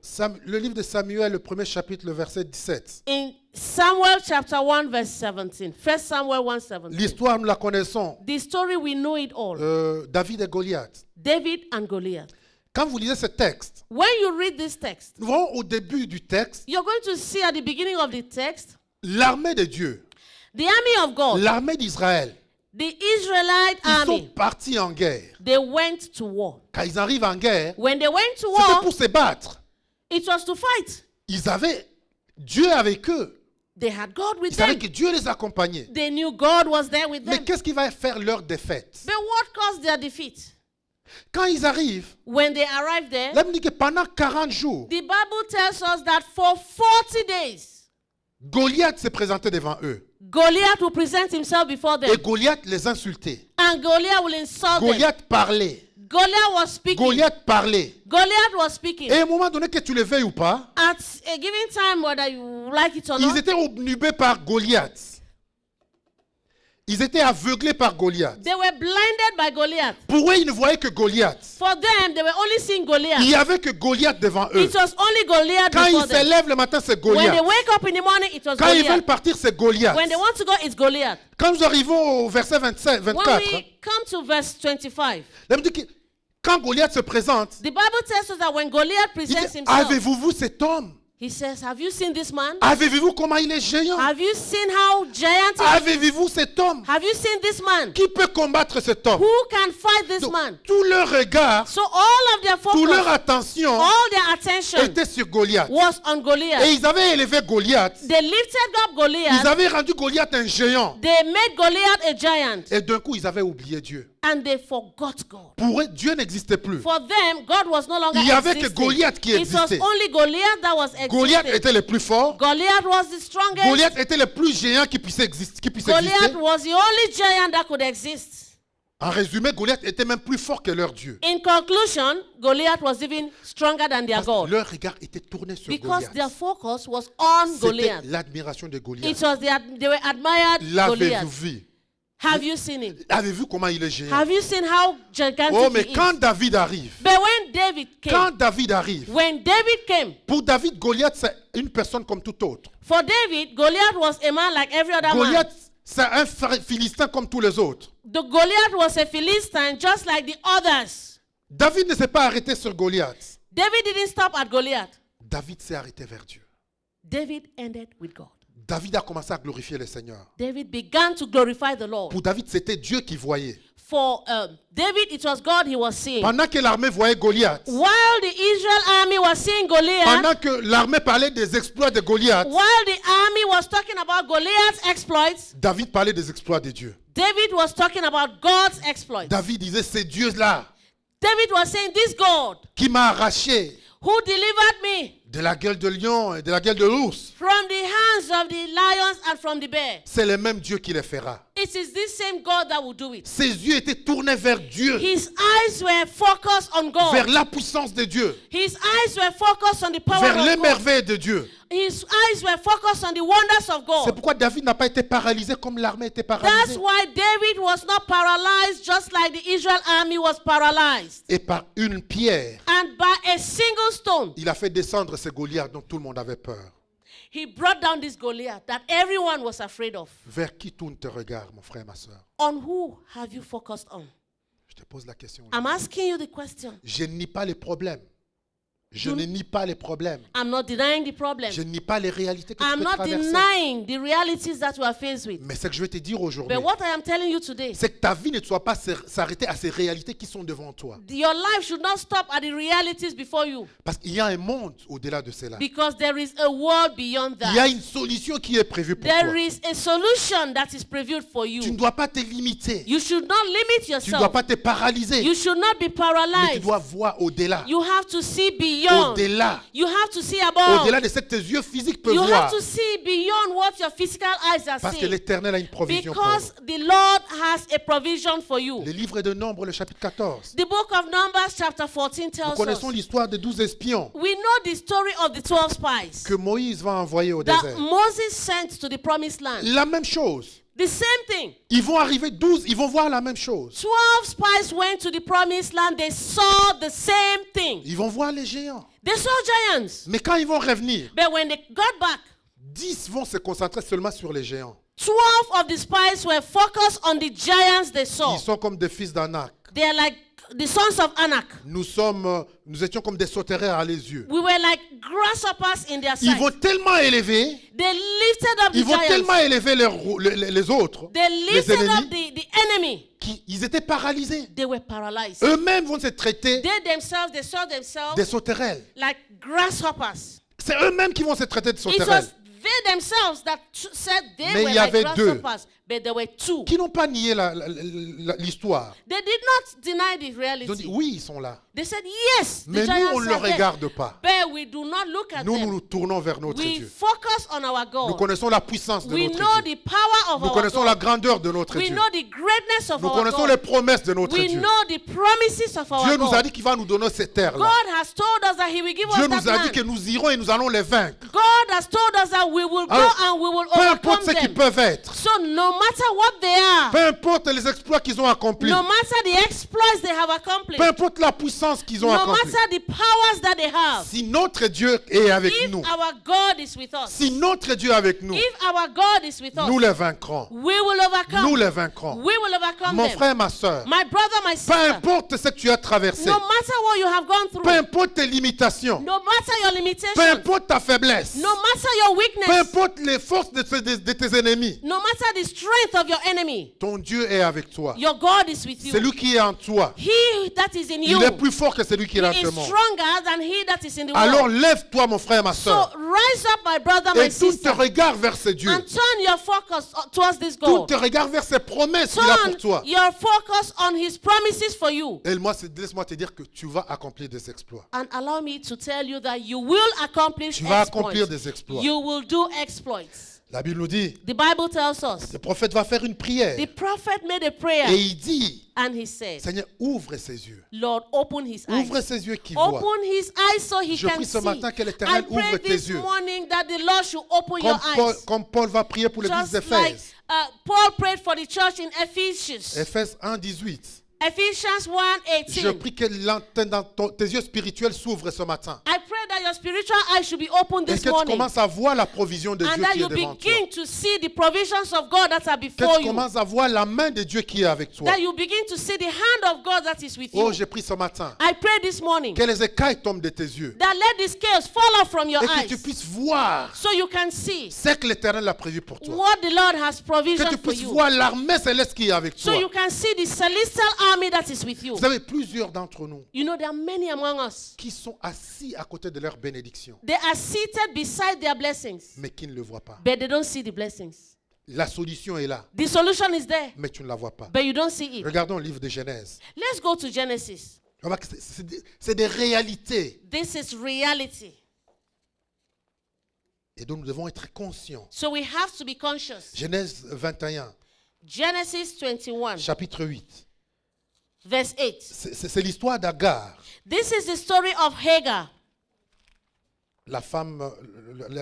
Le livre de Samuel, le premier chapitre, le verset 17. In Samuel chapter 1 verse 17. 1 Samuel 1 17. L'histoire, nous la connaissons. The story, we know it all. David et Goliath. David and Goliath. Quand vous lisez ce texte, When you read this text, nous voyons au début du texte you're going to see at the beginning of the text, l'armée de Dieu, the army of God, l'armée d'Israël The Israelite Ils sont army, partis en guerre. they went to war. Quand ils arrivent en guerre, When they went to c'était war, pour se battre. it was to fight. Ils avaient Dieu avec eux. They had God with Ils savaient them. que Dieu les accompagnait. They knew God was there with Mais them. qu'est-ce qui va faire leur défaite? But what caused their defeat? Quand ils arrivent, When they arrived there, la Bible dit que pendant 40 jours, the Bible tells us that for 40 days, Goliath s'est présenté devant eux. Goliath will present himself before them. Et Goliath les insultait. And Goliath will insult them. Goliath parlait. Goliath was speaking. Goliath parlait. Goliath was speaking. Et à un moment donné, que tu le veuilles ou pas, At a given time, whether you like it or ils not, étaient obnubilés par Goliath. Ils étaient aveuglés par Goliath. they were blinded by Goliath. Pour eux, ils ne voyaient que Goliath. For them, they were only seeing Goliath. Il n'y avait que Goliath devant eux. It was only Goliath Quand before ils se them. lèvent le matin, c'est When they Goliath. wake up in the morning, it was Quand ils veulent Goliath. partir, c'est Goliath. When they want to go, it's Goliath. Quand nous arrivons au verset 27, When 24, we come to verse 25, la Bible dit que quand Goliath se présente, the Bible tells us that when Goliath il presents dit, himself, avez-vous vu cet homme? he says, have you seen this man? Avez-vous comment il est géant? Have you seen how giant he is? Avez-vous cet homme? Have you seen this man? Qui peut combattre cet homme? Who can fight this Donc, man? tout leur regard, So all of their toute leur focus, attention all their attention était sur Goliath. was on Et Goliath. ils avaient élevé Goliath. They lifted up Ils Goliath. avaient rendu Goliath un géant. They made Goliath a giant. Et d'un coup, ils avaient oublié Dieu. And they forgot God. Pour eux, Dieu n'existait plus. For them, God was no longer Il y avait que existing. Goliath qui It was existait. only Goliath that was Goliath existing. était le plus fort. Goliath was the strongest. Goliath était le plus géant qui puisse exister. Goliath was the only giant that could exist. En résumé, Goliath était même plus fort que leur Dieu. In conclusion, Goliath was even stronger than their Parce que God. leur regard était tourné sur Because their Goliath. focus was on C'était Goliath. l'admiration de It Goliath. was they were admired L'avez-vous Goliath. vu? Have you seen him? Avez-vous comment il est géant? Have you seen how gigantic Oh, mais he quand is? David arrive, But when David quand came, David arrive, when David came, pour David, Goliath, c'est une personne comme tout autre. for David, Goliath was a man like every other man. Goliath, c'est un Philistin comme tous les autres. The Goliath was a Philistine just like the others. David ne s'est pas arrêté sur Goliath. David didn't stop at Goliath. David s'est arrêté vers Dieu. David ended with God. David a commencé à glorifier le Seigneur. David began to glorify the Lord. Pour David, c'était Dieu qui voyait. For David, it was God he was seeing. Pendant que l'armée voyait Goliath, While the Israel army was seeing Goliath, pendant que l'armée parlait des exploits de Goliath, while the army was talking about Goliath's exploits, David parlait des exploits de Dieu. David was talking about God's exploits. David disait, c'est Dieu-là David was saying, this God qui m'a arraché who delivered me de la gueule de lion et de la gueule de l'ours. from the hands of the lions and from the bear. C'est le même Dieu qui le fera. It is this same God that will do it. Ses yeux étaient tournés vers Dieu, His eyes were focused on vers God. la puissance de Dieu, His eyes were focused on the power vers les of God. merveilles de Dieu. His eyes were focused on the wonders of C'est God. pourquoi David n'a pas été paralysé comme l'armée était That's paralysée. why David was not paralyzed just like the Israel army was paralyzed. Et par une pierre, And by a single stone, il a fait descendre ce Goliath dont tout le monde avait peur. he brought down this Goliath that everyone was afraid of. Vers qui tourne tes regards, mon frère, ma soeur? On who have you focused on? Je te pose la question. I'm asking you the question. Je ne nie pas les problèmes. Je ne nie pas les problèmes. I'm not denying the problem. Je ne nie pas les réalités que tu I'm peux not traverser. denying the realities that we are faced with. Mais ce que je vais te dire aujourd'hui, But what I am telling you today, c'est que ta vie ne doit pas s'arrêter à ces réalités qui sont devant toi. your life should not stop at the realities before you. Parce qu'il y a un monde au-delà de cela. Because there is a world beyond Il y a that. une solution qui est prévue pour There toi. is a solution that is previewed for Tu ne you. dois pas te limiter. You should not limit Tu ne dois yourself. pas te paralyser. You should not be Mais tu paralyzed. dois voir au-delà. You have to see beyond. Au-delà. You have to see above. Au-delà de ce que tes yeux physiques peuvent You voir. have to see beyond what your physical eyes are Parce que seeing. l'Éternel a une provision pour Because nous. the Lord has a provision for you. Le livre de Nombres, le chapitre 14. The book of Numbers chapter 14 Nous tells us. connaissons l'histoire des 12 espions We know the story of the 12 spies que Moïse va envoyer au that désert. Moses sent to the promised land. La même chose. The same thing. Ils vont arriver 12, ils vont voir la même chose. 12 spies went to the promised land. They saw the same thing. Ils vont voir les géants. They saw giants. Mais quand ils vont revenir, But when they got back, 10 vont se concentrer seulement sur les géants. 12 of the spies were focused on the giants they saw. Ils sont comme des fils d'Anak. They are like the sons of Anak. Nous étions comme des sauterelles à les yeux. We were like grasshoppers in their Ils sight. vont tellement élever, They lifted up ils the vont tellement giants. élever les autres, They les lifted up ennemis, the enemy. ils étaient paralysés. They were paralyzed. Eux-mêmes vont se traiter They themselves, they saw themselves des sauterelles. like grasshoppers. C'est eux-mêmes qui vont se traiter de It sauterelles. was they themselves that said they Mais were il y like avait deux. grasshoppers, but there were two. Qui n'ont pas nié l'histoire. They did not deny the Ils ont dit, reality. oui, ils sont là. They said, yes, the Mais nous, giants on ne are le there. regarde pas. But we do not look at Nous, nous them. nous tournons vers notre We Dieu. focus on our Nous God. connaissons la puissance de We notre know Dieu. the power of Nous our connaissons la God. grandeur de notre We Dieu. know the greatness of Nous our connaissons les God. promesses de notre We Dieu. know the promises of our Dieu nous a God. dit qu'il va nous donner ces terres-là. God has told us that He will give Dieu us nous that a dit que land. nous irons et nous allons les vaincre. God has told us that we will go Alors, and we will peu importe overcome ce qu'ils them. peuvent être, So no matter what they are, peu importe les exploits qu'ils ont accomplis, no matter the exploits they have accomplished, peu importe la puissance qu'ils ont no accomplie, matter the powers that they have, si notre Dieu est avec if nous, our God is with us, si notre Dieu est avec nous, if our God is with us, nous les vaincrons. we will overcome. Nous les vaincrons. We will overcome Mon them. frère, ma soeur, My brother, my peu sister, importe ce que tu as traversé, no matter what you have gone through, peu importe tes limitations, no matter your peu limitations, importe ta faiblesse, no matter your peu weakness, importe les forces de tes ennemis, no matter the strength of your enemy, ton Dieu est avec toi. your God is with you. Celui qui est en toi, He that is in you il est plus fort que celui qui est dans is ce monde. stronger than he that is in the Alors world. lève-toi, mon frère, ma So soeur, rise up, my brother, my et tourne tes sister, regards vers ce Dieu. and turn your focus towards this Tourne God. tes regards vers ses promesses qu'il a Turn pour toi. your focus on His promises for you. Et moi, laisse-moi te dire que tu vas accomplir des exploits. And allow me to tell you that you will accomplish Tu vas exploits. accomplir des exploits. You will do exploits. La Bible nous dit, The Bible tells us le prophète va faire une prière. the prophet made a prayer Et il dit, and he said, Seigneur, ouvre ses yeux. Lord, open his Ouvre eyes. ses yeux qui voient. Open his eyes so he Je can prie ce see. matin que I l'Éternel ouvre pray tes this yeux. morning that the Lord should open your eyes. Comme Paul va prier pour l'église Just like d'Éphèse. Paul prayed for the church in Ephesians. Éphèse 1, 18. Ephesians 1:18. Je prie que tes yeux spirituels s'ouvrent ce matin. I pray that your spiritual eyes should be open Et this que tu morning. commences à voir la provision de And Dieu that qui you est devant toi. begin to see the provisions of God that are Que before tu you. commences à voir la main de Dieu qui est avec toi. That you begin to see the hand of God that is with Oh, you. j'ai pris ce matin. I pray this morning Que les écailles tombent de tes yeux. that let the scales fall off from your Et que tu eyes puisses voir so you can see ce que l'Éternel a prévu pour toi. what the Lord has Que provision tu for puisses you. voir l'armée céleste qui est avec So toi. you can see the celestial army that is with you. Vous savez, plusieurs d'entre nous You know, there are many among us. qui sont assis à côté de leur bénédiction, They are seated beside their blessings, mais qui ne le voient pas. but they don't see the blessings. La solution est là, The solution is there, mais tu ne la vois pas. but you don't see it. Regardons le livre de Genèse. Let's go to Genesis. On voit que c'est des réalités. This is reality. Et donc nous devons être conscients. So we have to be conscious. Genèse 21, Genesis 21, chapitre 8. verse 8. C'est l'histoire d'Agar, This is the story of Hagar, la femme,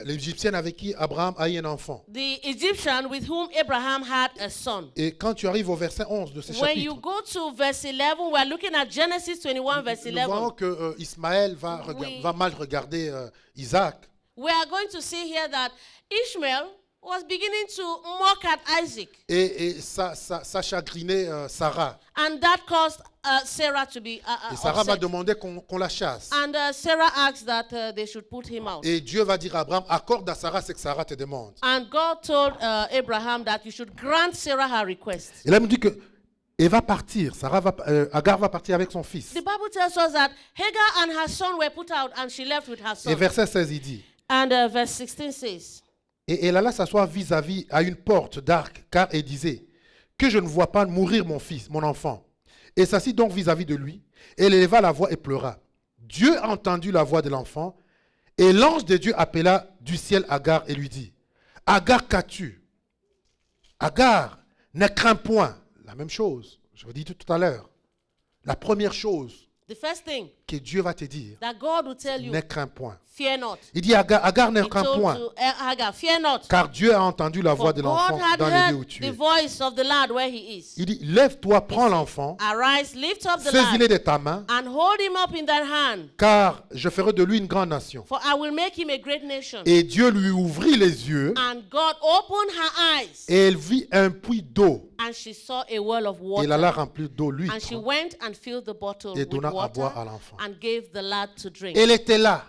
l'Égyptienne avec qui Abraham a eu un enfant. the Egyptian with whom Abraham had a son. Et quand tu arrives au verset 11 de ce When you chapitre, go to verse 11, we're looking at Genesis 21, verse nous voyons 11. que Ismaël va mal regarder Isaac. We are going to see here that Ishmael was beginning to mock at Isaac. Et ça chagrinait Sarah. And that caused Sarah to be Et Sarah va upset. demander qu'on la chasse. And Sarah asked that they should put him out. Et Dieu va dire à Abraham, accorde à Sarah ce que Sarah te demande. And God told Abraham that you should grant Sarah her request. Et là, il me dit que elle va partir. Agar va partir avec son fils. The Bible tells us that Hagar and her son were put out and she left with her Et son. verset 16, il dit, And verse 16 says, et elle alla s'asseoir vis-à-vis à une porte d'arc, car elle disait, que je ne vois pas mourir mon fils, mon enfant. Et s'assit donc vis-à-vis de lui. Elle éleva la voix et pleura. Dieu a entendu la voix de l'enfant, et l'ange de Dieu appela du ciel Agar et lui dit, Agar, qu'as-tu? Agar, ne crains point. La même chose, je vous dis tout à l'heure. La première chose, the first thing, que Dieu va te dire, that God will tell you, ne crains point. fear not. Il dit, Agar ne He crains told point, to Hagar, fear not. car Dieu a entendu la voix For de God l'enfant had dans les lieux où heard tu the es. voice of the lad where he is. Il dit, lève-toi, prends l'enfant, Arise, lift up the saisis-le lad, de ta main, and hold him up in thine hand. car je ferai de lui une grande nation. For I will make him a great nation. Et Dieu lui ouvrit les yeux, And God opened her eyes, et elle vit un puits d'eau. and she saw a well of Il alla water. remplir d'eau And she l'huître. went and filled the bottle Et with donna à water boire à l'enfant. and gave the lad to drink. Elle était là.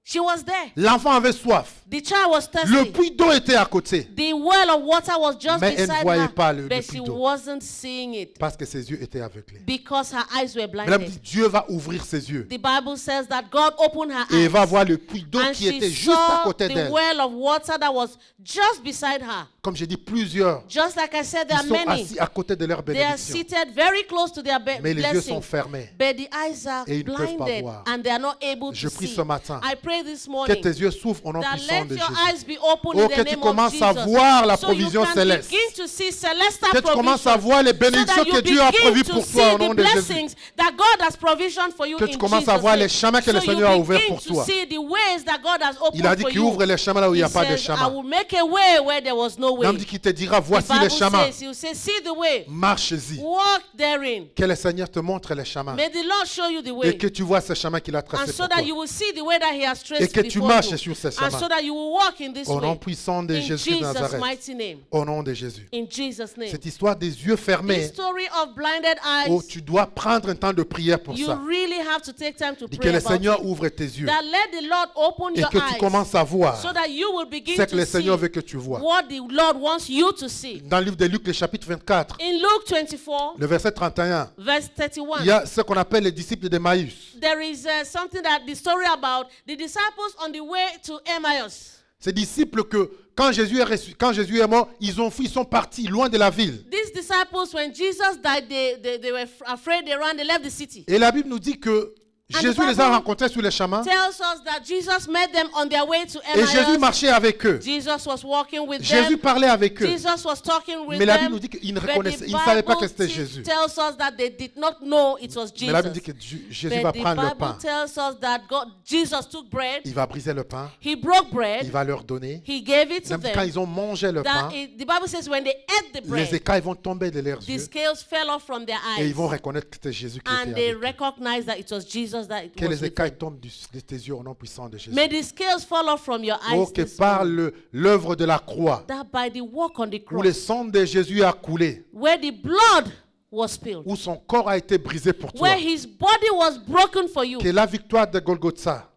She was there. L'enfant avait soif. The child was Le thirsty. puits d'eau était à côté, The well of water was just Mais elle ne beside voyait her, pas le but puits she d'eau. wasn't seeing it parce que ses yeux étaient aveuglés. because her eyes were Mais là, blinded. Dieu va ouvrir ses yeux. The Bible says that God opened her Et eyes, elle va voir le puits d'eau and qui she était juste à saw côté the d'elle. well of water that was just beside her. Comme j'ai dit, plusieurs Just like I said, there ils are sont many. assis à côté de leur They are bénédiction. seated very close to their Mais les yeux sont blessing, fermés. but the eyes are Et ils ne peuvent pas blinded voir. and they are not able Je to prie see. ce matin I pray this Que morning tes yeux s'ouvrent au nom that puissant let de your Jésus. eyes be open Oh, in que the tu name of commences à Jesus, voir la so you provision can céleste. begin to see celestial Que tu commences à provision, voir les so bénédictions that que you Dieu a begin prévues to pour see toi au the nom de Jésus. blessings that God has provision for you Que in tu commences Jesus' à voir les name. chemins que le So Seigneur a you ouverts begin pour to toi. see the ways that God has opened Il a dit for qu'il you. ouvre les chemins là où il n'y a He pas de says, I chemin. will make a way where there was no way. L'homme dit qu'il te dira, The voici les Bible chemins. says, he will say, see the way, Marche-y. walk therein. Que le Seigneur te montre les chemins. May the Lord show you the Et way. que tu vois ces chemins qu'il a And tracés so pour that toi. you will see the way that he has Et traced que tu before marches you. sur ces And so chemins. that you will walk in this Au nom way. puissant de In Jésus de Jesus' Nazareth. mighty name. Au nom de Jésus. In Jesus' name. Cette histoire des yeux This fermés, story of blinded oh, eyes, tu dois prendre un temps de prière pour you ça. really have to take time to Dis que pray le about Seigneur it. ouvre tes yeux. That let the Lord open Et your que tu eyes commences à voir so that you will begin ce que to le see Seigneur veut que tu vois. what the Lord wants you to see. Dans le livre de Luc, le chapitre 24, In Luke 24, le verset 31, verse 31, il y a ce qu'on appelle les disciples d'Emmaüs. there is something that the story about the disciples on the way to Emmaus. Ces disciples que quand Jésus est mort, ils ont fui, ils sont partis loin de la ville. These disciples, when Jesus died, they were afraid, they ran, they left the city. Et la Bible nous dit que And Jésus the les a Bible rencontrés sur le chemin Tells us that Jesus met them on their way to et Jésus Emmaus. marchait avec eux. Jesus was walking with Jésus them. parlait avec eux. Jesus was talking with Mais la Bible them. nous dit qu'ils ne But reconnaissaient, the ils ne savaient pas que Bible c'était Jésus. tells us that they did not know it was Mais la Bible dit Jesus. que Jésus va But the prendre le Bible pain, tells us that Jesus took bread. il va briser le pain, He broke il bread. va leur donner. He gave it to Même quand them. ils ont mangé le pain, The Bible says when they ate the les bread, écailles vont tomber de leurs the yeux scales fell off from their et eyes. ils vont reconnaître que c'était Jésus qui And était they avec eux. recognized that it was Jesus that it Que was les with écailles them. tombent de tes yeux au nom puissant de Jésus. May the scales fall off from your eyes Oh, que this par morning. l'œuvre de la croix, That by the work on the où le cross, sang de Jésus a coulé, where the blood was spilled, où son corps a été brisé pour toi, where his body was broken for you, que la victoire de Golgotha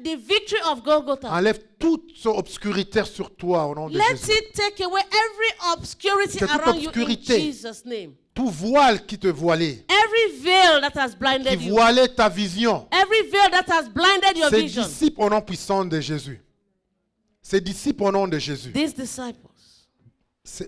the victory of Golgotha, enlève toute obscurité sur toi au nom de let Jésus. it take away every obscurity Que toute around you in obscurité, Jesus' name. Tout voile qui te voilait, Every veil that has qui blinded you, voilait ta vision, every veil that has blinded your ces vision, disciples au nom puissant de Jésus, ces disciples au nom de Jésus, these disciples,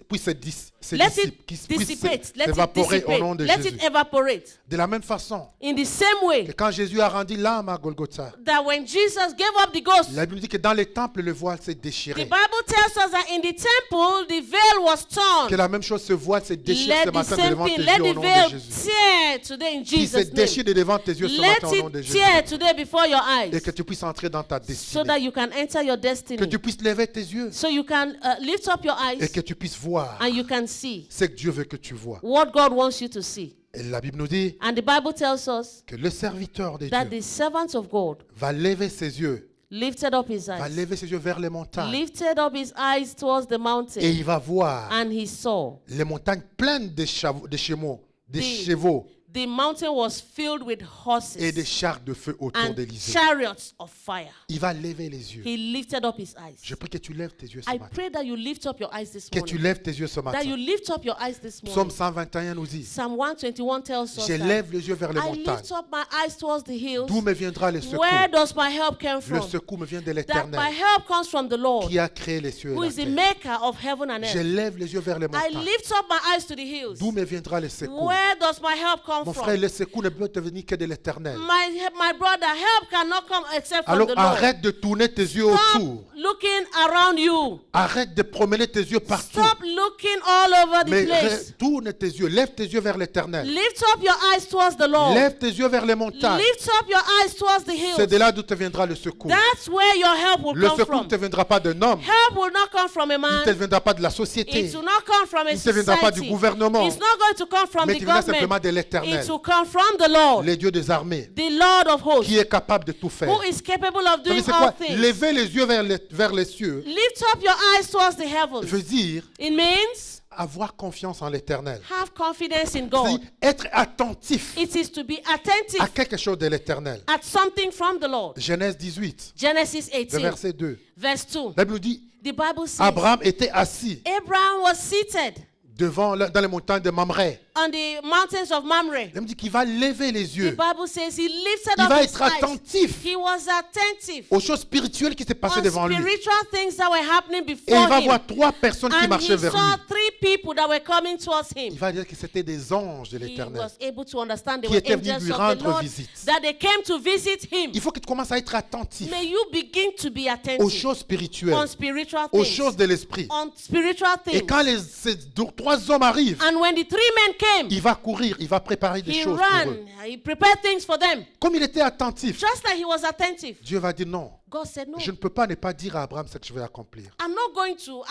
puis ces let disciples it qui puissent dissipate, let it s'évaporer au nom de dissipate, let Jésus. it evaporate. De la même façon In the same way que quand Jésus a rendu l'âme à Golgotha, that when Jesus gave up the ghost, la Bible dit que dans les temples, le voile s'est the déchiré. Bible tells us that in the temple, the veil was Que torn. la même chose, ce voile se déchire ce Let the matin same devant tes thing, yeux let au the nom de veil Jésus. tear today in Qui se Jesus' déchire name. de devant tes yeux ce matin au nom de Let it Jésus. tear today before your Et eyes que tu puisses entrer dans ta so destinée. that you can enter your Que destiny. tu puisses lever tes yeux So you can lift up your et eyes que tu puisses voir and you can see ce que Dieu veut que tu vois. what God wants you to see. Et la Bible nous dit And the Bible tells us que le serviteur de that Dieu the servant of God va lever ses yeux, lifted up his va eyes, lever ses yeux vers les montagnes lifted up his eyes towards the et mountain, il va voir and he saw les montagnes pleines de chevaux, de The- chevaux the mountain was filled with et horses des chars de feu autour and d'Élysée. chariots of fire. Il va lever les yeux. He lifted up his eyes. Je prie que tu lèves tes yeux ce I matin. pray that you lift up your eyes this Que tu morning. lèves tes yeux ce That you matin. lift up your eyes this Psaume morning. 121 nous dit, Psalm 121 tells us that j'élève les yeux vers les I montagnes. lift up my eyes towards the hills. D'où me viendra le secours? Where does my help come Le from? secours me vient de That my l'Éternel help comes from the Lord, qui a créé les cieux who et is the la terre. maker of heaven and earth. J'élève les yeux vers les I montagnes. lift up my eyes to the hills. D'où me viendra le secours? Where does my help come come Mon from? frère, le secours ne peut te venir que de l'Éternel. My brother, help cannot come except from Alors the Lord. arrête de tourner tes yeux Stop autour. looking around you. Arrête de promener tes yeux partout. Stop looking all over the Mais place. tourne tes yeux, lève tes yeux vers l'Éternel. Lift up your eyes towards the Lord. Lève tes yeux vers les montagnes. Lift up your eyes towards the C'est hills. de là d'où te viendra le secours. That's where your help will Le come secours ne from. te viendra pas d'un homme. Help will not come from a Il ne te man. viendra pas de la société. It will not come from a Il ne te viendra pas du society. gouvernement. It's not going to come from Mais the tu viendras simplement government. de l'Éternel, It will come from the Lord, les dieux des armées, the Lord of hosts, qui est capable de tout faire. who is capable of Vous savez doing c'est all quoi? things. Lever les yeux vers les cieux Lift up your eyes towards the heavens. veut dire It means avoir confiance en l'Éternel. have confidence in C'est God. être attentif It is to be à attentive quelque chose de l'Éternel. at something from the Lord. Genèse 18, Genesis le 18, verset 2. verse 2. La Bible nous dit, The Bible says Abraham était assis Abraham was seated dans les montagnes de Mamré. on the mountains of Mamre. Il me dit qu'il va lever les The yeux. Bible says he lifted Il up va his être eyes. attentif He was attentive aux choses spirituelles qui s'est passées on devant lui. spiritual things that were happening Et before il va him. voir trois personnes qui And marchaient he vers saw lui. 3 people that were coming towards him. Il va dire que c'était des anges de He l'Éternel. was able to understand they Qui were étaient venus angels lui of the rendre Lord, visite. that they came to visit him. Il faut que tu commences à être attentif May you begin to be aux attentive choses spirituelles, on spiritual aux things. choses de l'esprit. On spiritual Et things. quand ces trois hommes arrivent, And when the 3 men came, il va courir, il va préparer des he choses pour eux. ran. He prepared things for them. Comme il était attentif, Just like he was attentive. Dieu va dire non. God said, no, Je ne peux pas ne pas dire à Abraham ce que je vais accomplir. I'm not going to.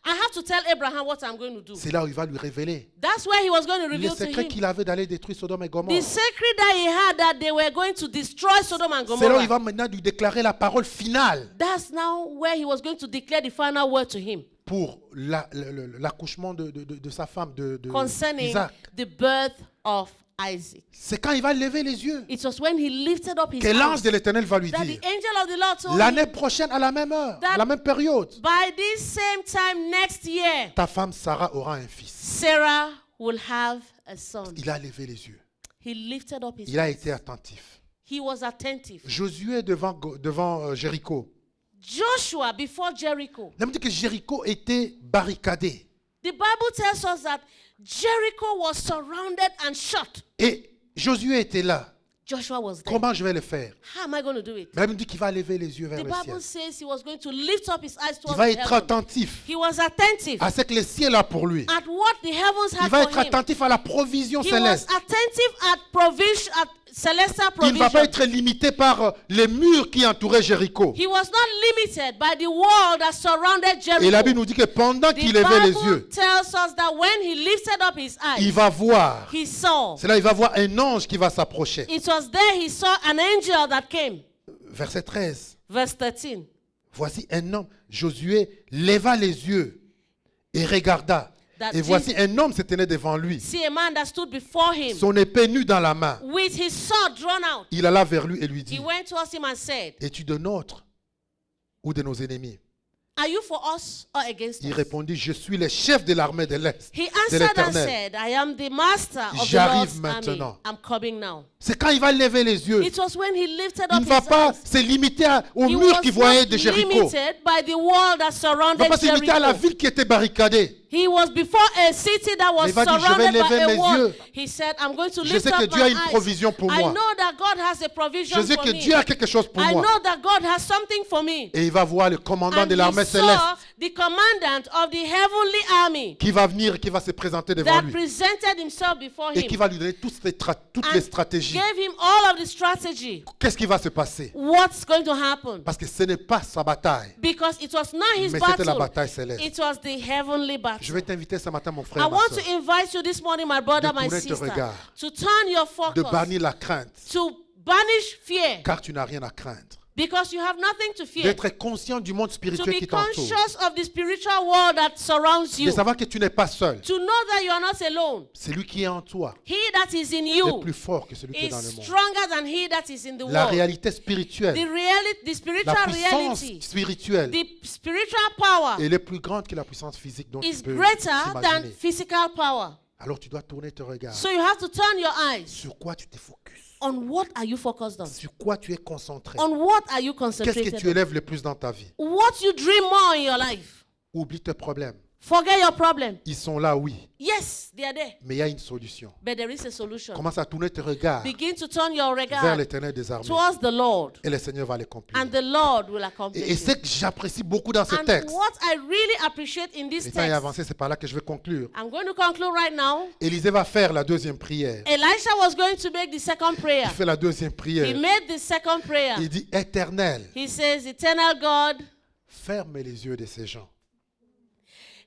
I have to tell Abraham what I'm going to do. C'est là où il va lui révéler That's where he was going to le reveal to secret him. qu'il avait d'aller détruire Sodome et The Gomorrhe. secret that he had that they were going to destroy Sodom and C'est là où il Gomorrah. va maintenant lui déclarer la parole finale That's now where he was going to declare the final word to him pour l'accouchement de sa femme, de concerning Isaac. the birth of Isaac. C'est quand il va lever les yeux It was when he lifted up his que l'ange eyes de l'Éternel va lui that dire the angel of the Lord told him, l'année prochaine à la même heure, à la même période, by this same time next year, ta femme Sarah aura un fils. Sarah will have a son. Il a levé les yeux. He lifted up his Il a eyes. été attentif. He was attentive. Josué devant Jéricho. Joshua before Jericho. Il me dit que Jéricho était barricadé. The Bible tells us that Jericho was surrounded and shut. Et Josué était là. Joshua was there. Comment je vais le faire? How am I going to do it? Mais il me dit qu'il va lever les yeux vers The le Bible ciel. says he was going to lift up his eyes Il towards va the être heaven. attentif He was attentive à ce que le ciel a pour lui. at what the heavens Il had va for être him. attentif à la provision He was céleste. attentive at provision, at celestial Il ne va pas provision. être limité par les murs qui entouraient Jéricho. He was not limited by the wall that surrounded Et la Bible Jericho. nous dit que pendant The qu'il levait les Bible yeux, tells us that when he lifted up his il eyes, va voir. he saw. C'est là il va voir un ange qui va s'approcher. It was there he saw an angel that came. Verset 13. Verse 13. Voici un homme. Josué leva les yeux et regarda. That Et voici un homme se tenait devant lui, See a man that stood before him son épée nue dans la main. with his sword drawn out. Il alla vers lui et lui He dit, went towards him and said, es-tu de nôtres ou de nos ennemis? are you for us or against Il us? répondit, je suis le chef de l'armée de l'Est, He de answered and l'Éternel. said, I am the master of the J'arrive Lord's army. maintenant. I'm coming now. C'est quand il va lever les yeux. It was when he lifted Il up ne va his pas eyes. se limiter au He mur was qu'il voyait not de Jéricho. limited by the wall that Il ne surrounded va pas se limiter à la Jericho. ville qui était barricadée. He was before a city that was Mais il va dire, je vais surrounded by lever a mes wall. yeux. He said, I'm going to Je lift sais que up Dieu a my une eyes. provision pour I moi. know that God has a provision Je sais for que me. Dieu a quelque chose pour I moi. know that God has something for me. Et il va voir le commandant And de l'armée he céleste saw the commandant of the heavenly army qui va venir et qui va se présenter devant that lui. presented himself before Et qui him va lui donner toutes les and stratégies. gave him all of the strategy. Qu'est-ce qui va se passer? What's going to happen? Parce que ce n'est pas sa bataille, Because it was not his mais c'était la battle. bataille céleste. It was the heavenly Je battle. vais t'inviter ce matin, mon I frère, ma want soeur, to invite you this morning, my brother, de my tourner tes sister, regards, to turn your de focus, bannir la crainte, to banish fear, car tu n'as rien à craindre. because you have nothing to fear. D'être conscient du monde To spirituel be qui t'entoure. conscious of the spiritual world that surrounds De you. savoir que tu n'es pas seul. To know that you are not alone. C'est lui qui est en toi. He that is in est you plus fort que celui qui est is dans le monde. stronger than he that is in the La world. réalité spirituelle, The la spiritual puissance reality, spirituelle the spiritual power est plus grande que la puissance physique dont is tu peux greater than t'imaginer. physical power. Alors tu dois tourner tes regards. So you have to turn your eyes Sur quoi tu te focuses? on what are you focused on? Sur quoi tu es concentré? On what are you Qu'est-ce que concentrated tu on? élèves le plus dans ta vie? What you dream more in your life. Oublie tes problèmes. Forget your problem. Ils sont là, oui. Yes, they are there. Mais il y a une solution. But there is a solution. Commence à tourner tes regards Begin to turn your vers regard l'Éternel des armées. towards the Lord. Et le Seigneur va les accomplir. And the Lord will accomplish Et it. ce que j'apprécie beaucoup dans ce And texte, what I really appreciate in this le temps est text, avancé, c'est par là que je vais conclure. I'm going to conclude right now. Élisée va faire la deuxième prière. Elisha was going to make the second prayer. Il fait la deuxième He prière. made the second prayer. Il dit, Éternel, He says, Eternal God, ferme les yeux de ces gens.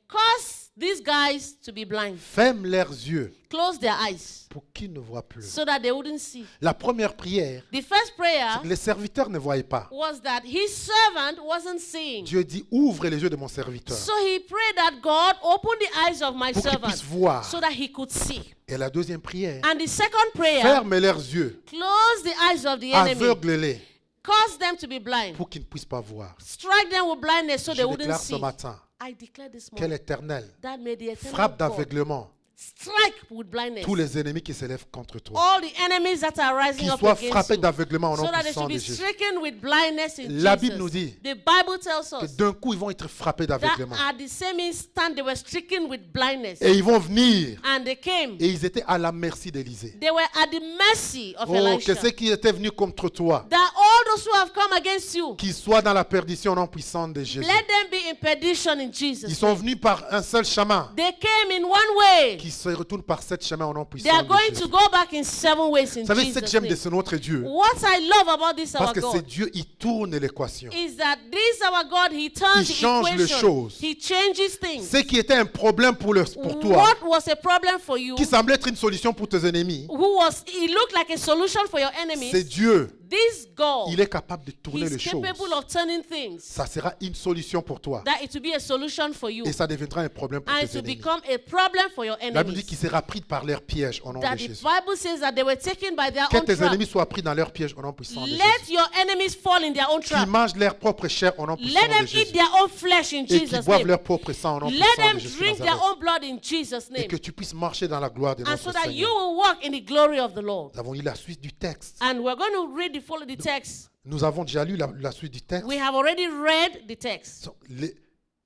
cause these guys to be blind. Ferme leurs yeux Close their eyes pour qu'ils ne voient plus. so that they wouldn't see. La première prière, The first prayer les serviteurs ne voyaient pas. was that his servant wasn't seeing. Dieu dit, ouvre les yeux de mon serviteur. So he prayed that God open the eyes of my Pour qu'il servant puisse voir. so that he could see. Et la deuxième prière, And the second prayer, ferme leurs yeux, close the eyes of the enemy, aveugle-les cause them to be blind, pour qu'ils ne puissent pas voir. strike them with blindness so Je they wouldn't déclare ce see. matin, I declare this quel morning Éternel that may the eternal frappe God d'aveuglement strike with blindness tous les ennemis qui s'élèvent contre toi. all the enemies that are rising Qu'ils up soient against frappés you, d'aveuglement au so nom that they puissant should de be Jésus. stricken with blindness in La Jesus. Bible nous dit The Bible tells Que us d'un coup, ils vont être frappés that d'aveuglement. at the same instant they were stricken with blindness. Et ils vont venir. And they came. Et ils étaient à la merci d'Élisée. They were at the mercy of Oh, Elisha. que ceux qui étaient venus contre toi, That all those who have come against you, qu'ils soient dans la perdition au nom puissant de Jésus. let them be in perdition in Ils Jesus' sont name. venus par un seul chemin. They came in one way. Qui se retournent par sept chemins au nom They puissant are de going Jésus. to go back in 7 ways in Vous savez ce que Jesus' j'aime de name. ce notre Dieu? What I love about this Parce our que c'est God Dieu, il tourne l'équation. is that this our God, He turns Il the change les equation. choses. He changes things. Ce qui était un problème pour toi, What was a problem for you? qui semblait être une solution pour tes ennemis, It looked like a solution for your enemies. c'est Dieu. This God, Il est capable de tourner les He's choses. capable of turning things. Ça sera une solution pour toi. That it will be a solution for you. Et ça deviendra un problème pour And tes it will ennemis. become a problem for your La Bible dit enemies. qu'il sera pris par leurs pièges au nom That de the Jésus. Bible says that they were taken by their Que own tes trap. ennemis soient pris dans leurs pièges au nom puissant de Let Jésus. your enemies fall in their own Qu'ils trap. mangent leur propre chair au nom puissant Let de them Jésus. eat their own flesh in Et qu'ils Jesus' boivent name. leur propre sang au nom Let puissant them de Jésus. drink their Nazareth. own blood in Jesus' Et name. que tu puisses marcher dans la gloire de And notre so that you Seigneur. will walk in the glory of the Lord. Nous avons lu la suite du texte. And we're going to read the text. Nous avons déjà lu la suite du texte. We have already read the text.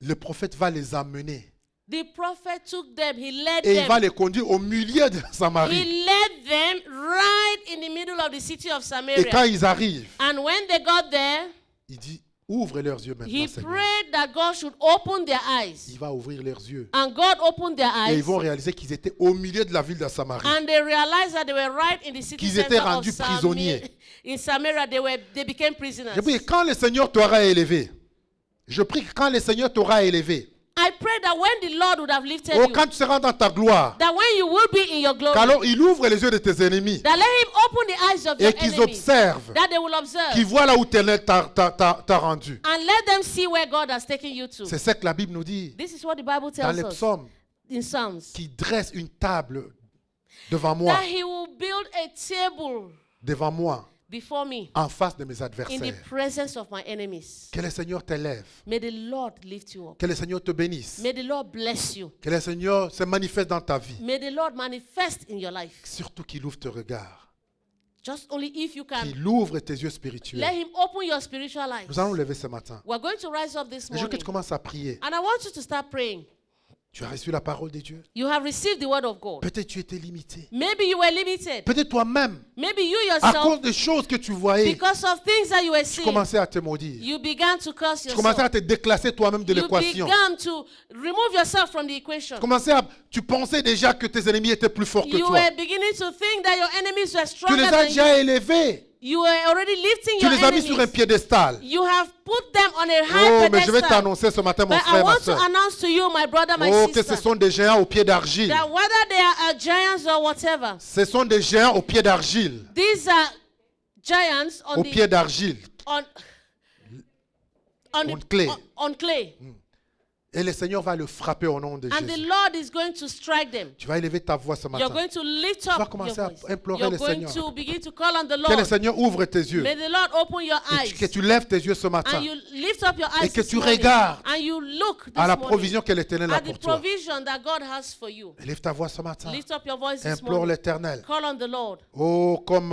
Le prophète va les amener. The prophet took them, he led Et il va them. les conduire au milieu de Samarie. He led them right in the middle of the city of Et Samaria. quand ils arrivent, And when they got there, il dit, ouvre leurs yeux he maintenant, Seigneur. prayed that God should open their eyes. Il va ouvrir leurs yeux. And God opened their Et ils eyes. vont réaliser qu'ils étaient au milieu de la ville de Samarie. And they realized that they were right in the city Qu'ils center étaient of rendus prisonniers. In Samaria, they became prisoners. Je prie que quand le Seigneur t'aura élevé, je prie que quand le Seigneur t'aura élevé, I pray that when the Lord would have lifted oh, you, quand tu seras dans ta gloire, that when you will be in your glory, qu'alors il ouvre les yeux de tes ennemis that let him open the eyes of your et qu'ils enemies, observent, that they will observe, qu'ils voient là où l'Éternel t'a rendu. and let them see where God has taken you to. C'est ce que la Bible nous dit This is what the Bible dans tells les us psaumes, in Psalms. qui dresse une table devant moi, That he will build a table before me en face de mes in the adversaires. presence of my enemies. Que le Seigneur t'élève, May the Lord lift you up. que le Seigneur te bénisse, May the Lord bless you. que le Seigneur se manifeste dans ta vie, May the Lord manifest in your life. surtout qu'il ouvre tes regards, Just only if you can. qu'il ouvre tes yeux Let spirituels. him open your spiritual life. Nous allons lever ce matin. We're going to rise up this Et je veux que morning. tu commences à prier. And I want you to start praying. Tu as reçu la parole de Dieu. You have received the word of God. Peut-être tu étais limité. Maybe you were limited. Peut-être toi-même, Maybe you à yourself, cause des choses que tu voyais, because of things that you were tu seeing, commençais à te maudire. you began to curse Tu commençais à yourself. te déclasser toi-même de You l'équation. began to remove yourself from the equation. Tu pensais déjà que tes ennemis étaient plus forts que You toi. were beginning to think that your enemies were Tu stronger les as than you. déjà élevés. You were already lifting Tu your les as mis sur un enemies. piédestal. You have put them on a Oh, high mais je vais pedestal. t'annoncer ce matin, mon But I frère, ma want to soeur. announce to you, my brother, my Oh, que ce sister, sont des géants au pied d'argile. that whether they are giants or whatever, Ce sont des géants au pied d'argile. these are giants Au pied d'argile. on On clay. on clay. Et le Seigneur va le frapper au nom de And the Jésus. Lord is going to strike them. Tu vas élever ta voix ce You're matin. going to lift Tu vas up commencer your à voice. implorer You're le going Seigneur. to begin to call on the Que le Lord. Seigneur ouvre tes yeux. May the Lord open your Et eyes. que tu lèves tes yeux ce matin And you lift up your Et eyes que this tu morning. regardes And you look this à la morning provision que l'Éternel a at the pour toi. provision that God has for you. Élève ta voix ce matin. Lift up your voice this Implore morning. l'Éternel. Call on the Lord. Oh, comme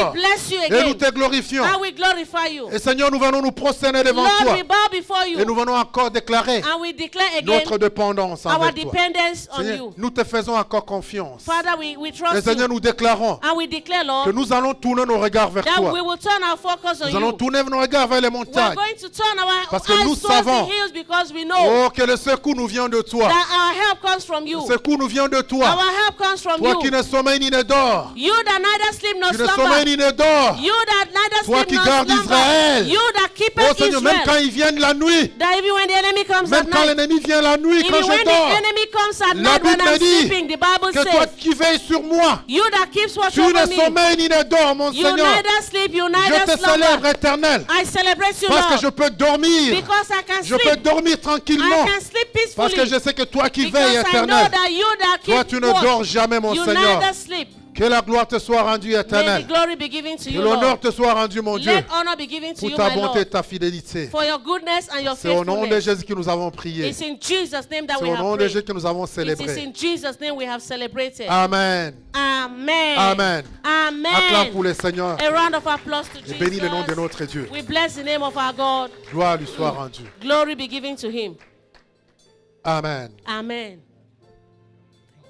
we bless you et nous again. te glorifions. And we glorify you. Et Seigneur, nous venons nous prosterner devant Lord, toi. we bow before before you. Et nous venons encore déclarer And we declare again notre dépendance our envers toi. dependence on Seigneur, you. nous te faisons encore confiance. Father, we Et trust Seigneur, you. nous déclarons And we declare, que Lord, nous allons tourner nos regards vers that toi. we will turn our focus on Nous allons you. tourner nos regards vers les We are montagnes. going to turn our Parce que nous eyes towards savons, the hills because we know oh, que le secours nous vient de toi. that our help comes from you. Le secours nous vient de toi. Our help comes from Toi qui you. ne sommeilles ni ne dors. You that neither sleep nor Tu ne sommeilles slumber. ni ne dors. You that neither Toi sleep qui nor gardes slumber. Israël. You that Oh keepeth Seigneur, même quand Israel. ils viennent la nuit, That even when the enemy comes même at quand night, l'ennemi vient la nuit, quand even when je the dors, enemy comes at la night when Bible I'm dit sleeping, the Bible que toi says, qui veilles sur moi, you that keeps watch tu ne over me, sommeilles ni ne dors, mon you Seigneur. neither sleep, you Je neither te célèbre, slumber. éternel, I celebrate you, parce que Lord, je peux dormir. because I can Je peux sleep. dormir tranquillement, I can sleep parce que peacefully. je sais que toi qui veilles, Because I know éternel, that you that toi keep tu ne dors watch, jamais, mon you Seigneur. neither sleep. Que la gloire te soit rendue, May the éternel. glory be given to Que you, l'honneur Lord. te soit rendu, mon Dieu, Let honor be given to pour you, ta my bonté et Lord, ta fidélité. for your goodness and your C'est au nom de faithfulness. Jésus que nous avons prié. It's in Jesus' name that C'est we au have nom de Jésus prayed. que nous avons It is célébré. in Jesus' name we have celebrated. Amen. Amen. Amen. Acclame pour Amen. le Seigneur A round of applause to et bénis le nom de Jesus. notre Dieu. We bless the name of our God. Gloire lui soit rendue. Glory be given to him. Amen. Amen.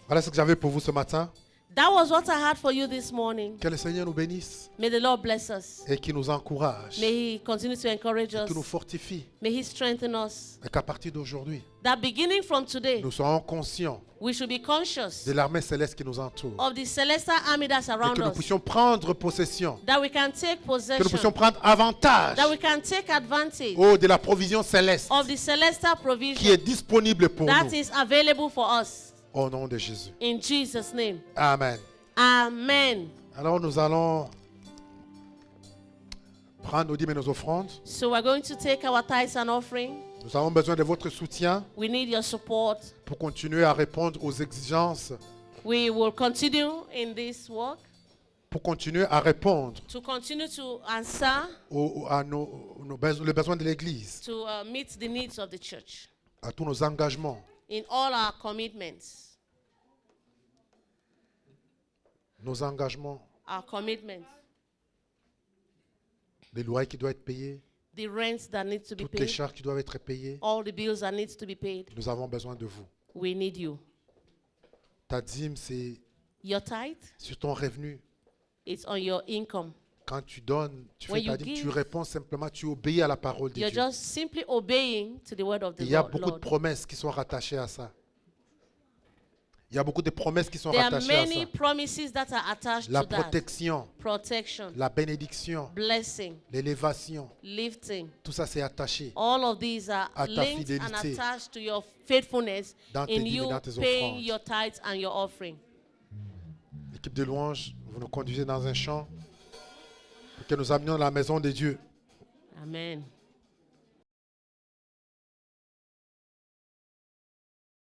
Voilà ce que j'avais pour vous ce matin. That was what I had for you this morning. Que le Seigneur nous bénisse May the Lord bless us. et qu'il nous encourage, May he continue to encourage us. qu'il nous fortifie May he strengthen us. et qu'à partir d'aujourd'hui, That beginning from today, nous soyons conscients we should be conscious de l'armée céleste qui nous entoure of the celestial army that's et around que nous us. puissions prendre possession, That we can take que nous puissions possession. prendre avantage That we can take advantage de la provision céleste of the celestial qui provision est disponible pour that nous. is available for us. Au nom de Jésus. In Jesus' name. Amen. Amen. Alors nous allons prendre nos dîmes et nos offrandes. So we're going to take our tithes and offering. Nous avons besoin de votre soutien We need your support. pour continuer à répondre aux exigences, We will continue in this work pour continuer à répondre to continue to answer à les besoins de l'Église, to meet the needs of the church à tous nos engagements, in all our commitments. nos engagements, Our commitments, les loyers qui doivent être payés, the rents that need to be toutes les paid, charges qui doivent être payées. all the bills that need to be paid. Nous avons besoin de vous. We need you. Ta dîme, c'est Your tithe, sur ton revenu. it's on your income. Quand tu donnes, tu When fais ta you dîme, tu give, réponds simplement, tu obéis à la parole de You're Dieu. just simply obeying to the word of the Il y a Lord. beaucoup de promesses qui sont rattachées à ça. Il y a beaucoup de promesses qui sont There are rattachées à many ça. promises that are attached La to that. protection, Protection, la bénédiction, blessing, l'élévation, lifting. tout ça c'est attaché All of these are à ta linked and fidélité attached to your faithfulness dans tes in dîmes et you dans tes paying offrandes. your tithes and your offering. L'équipe de louange, vous nous conduisez dans un chant pour que nous amenions la maison de Dieu. Amen.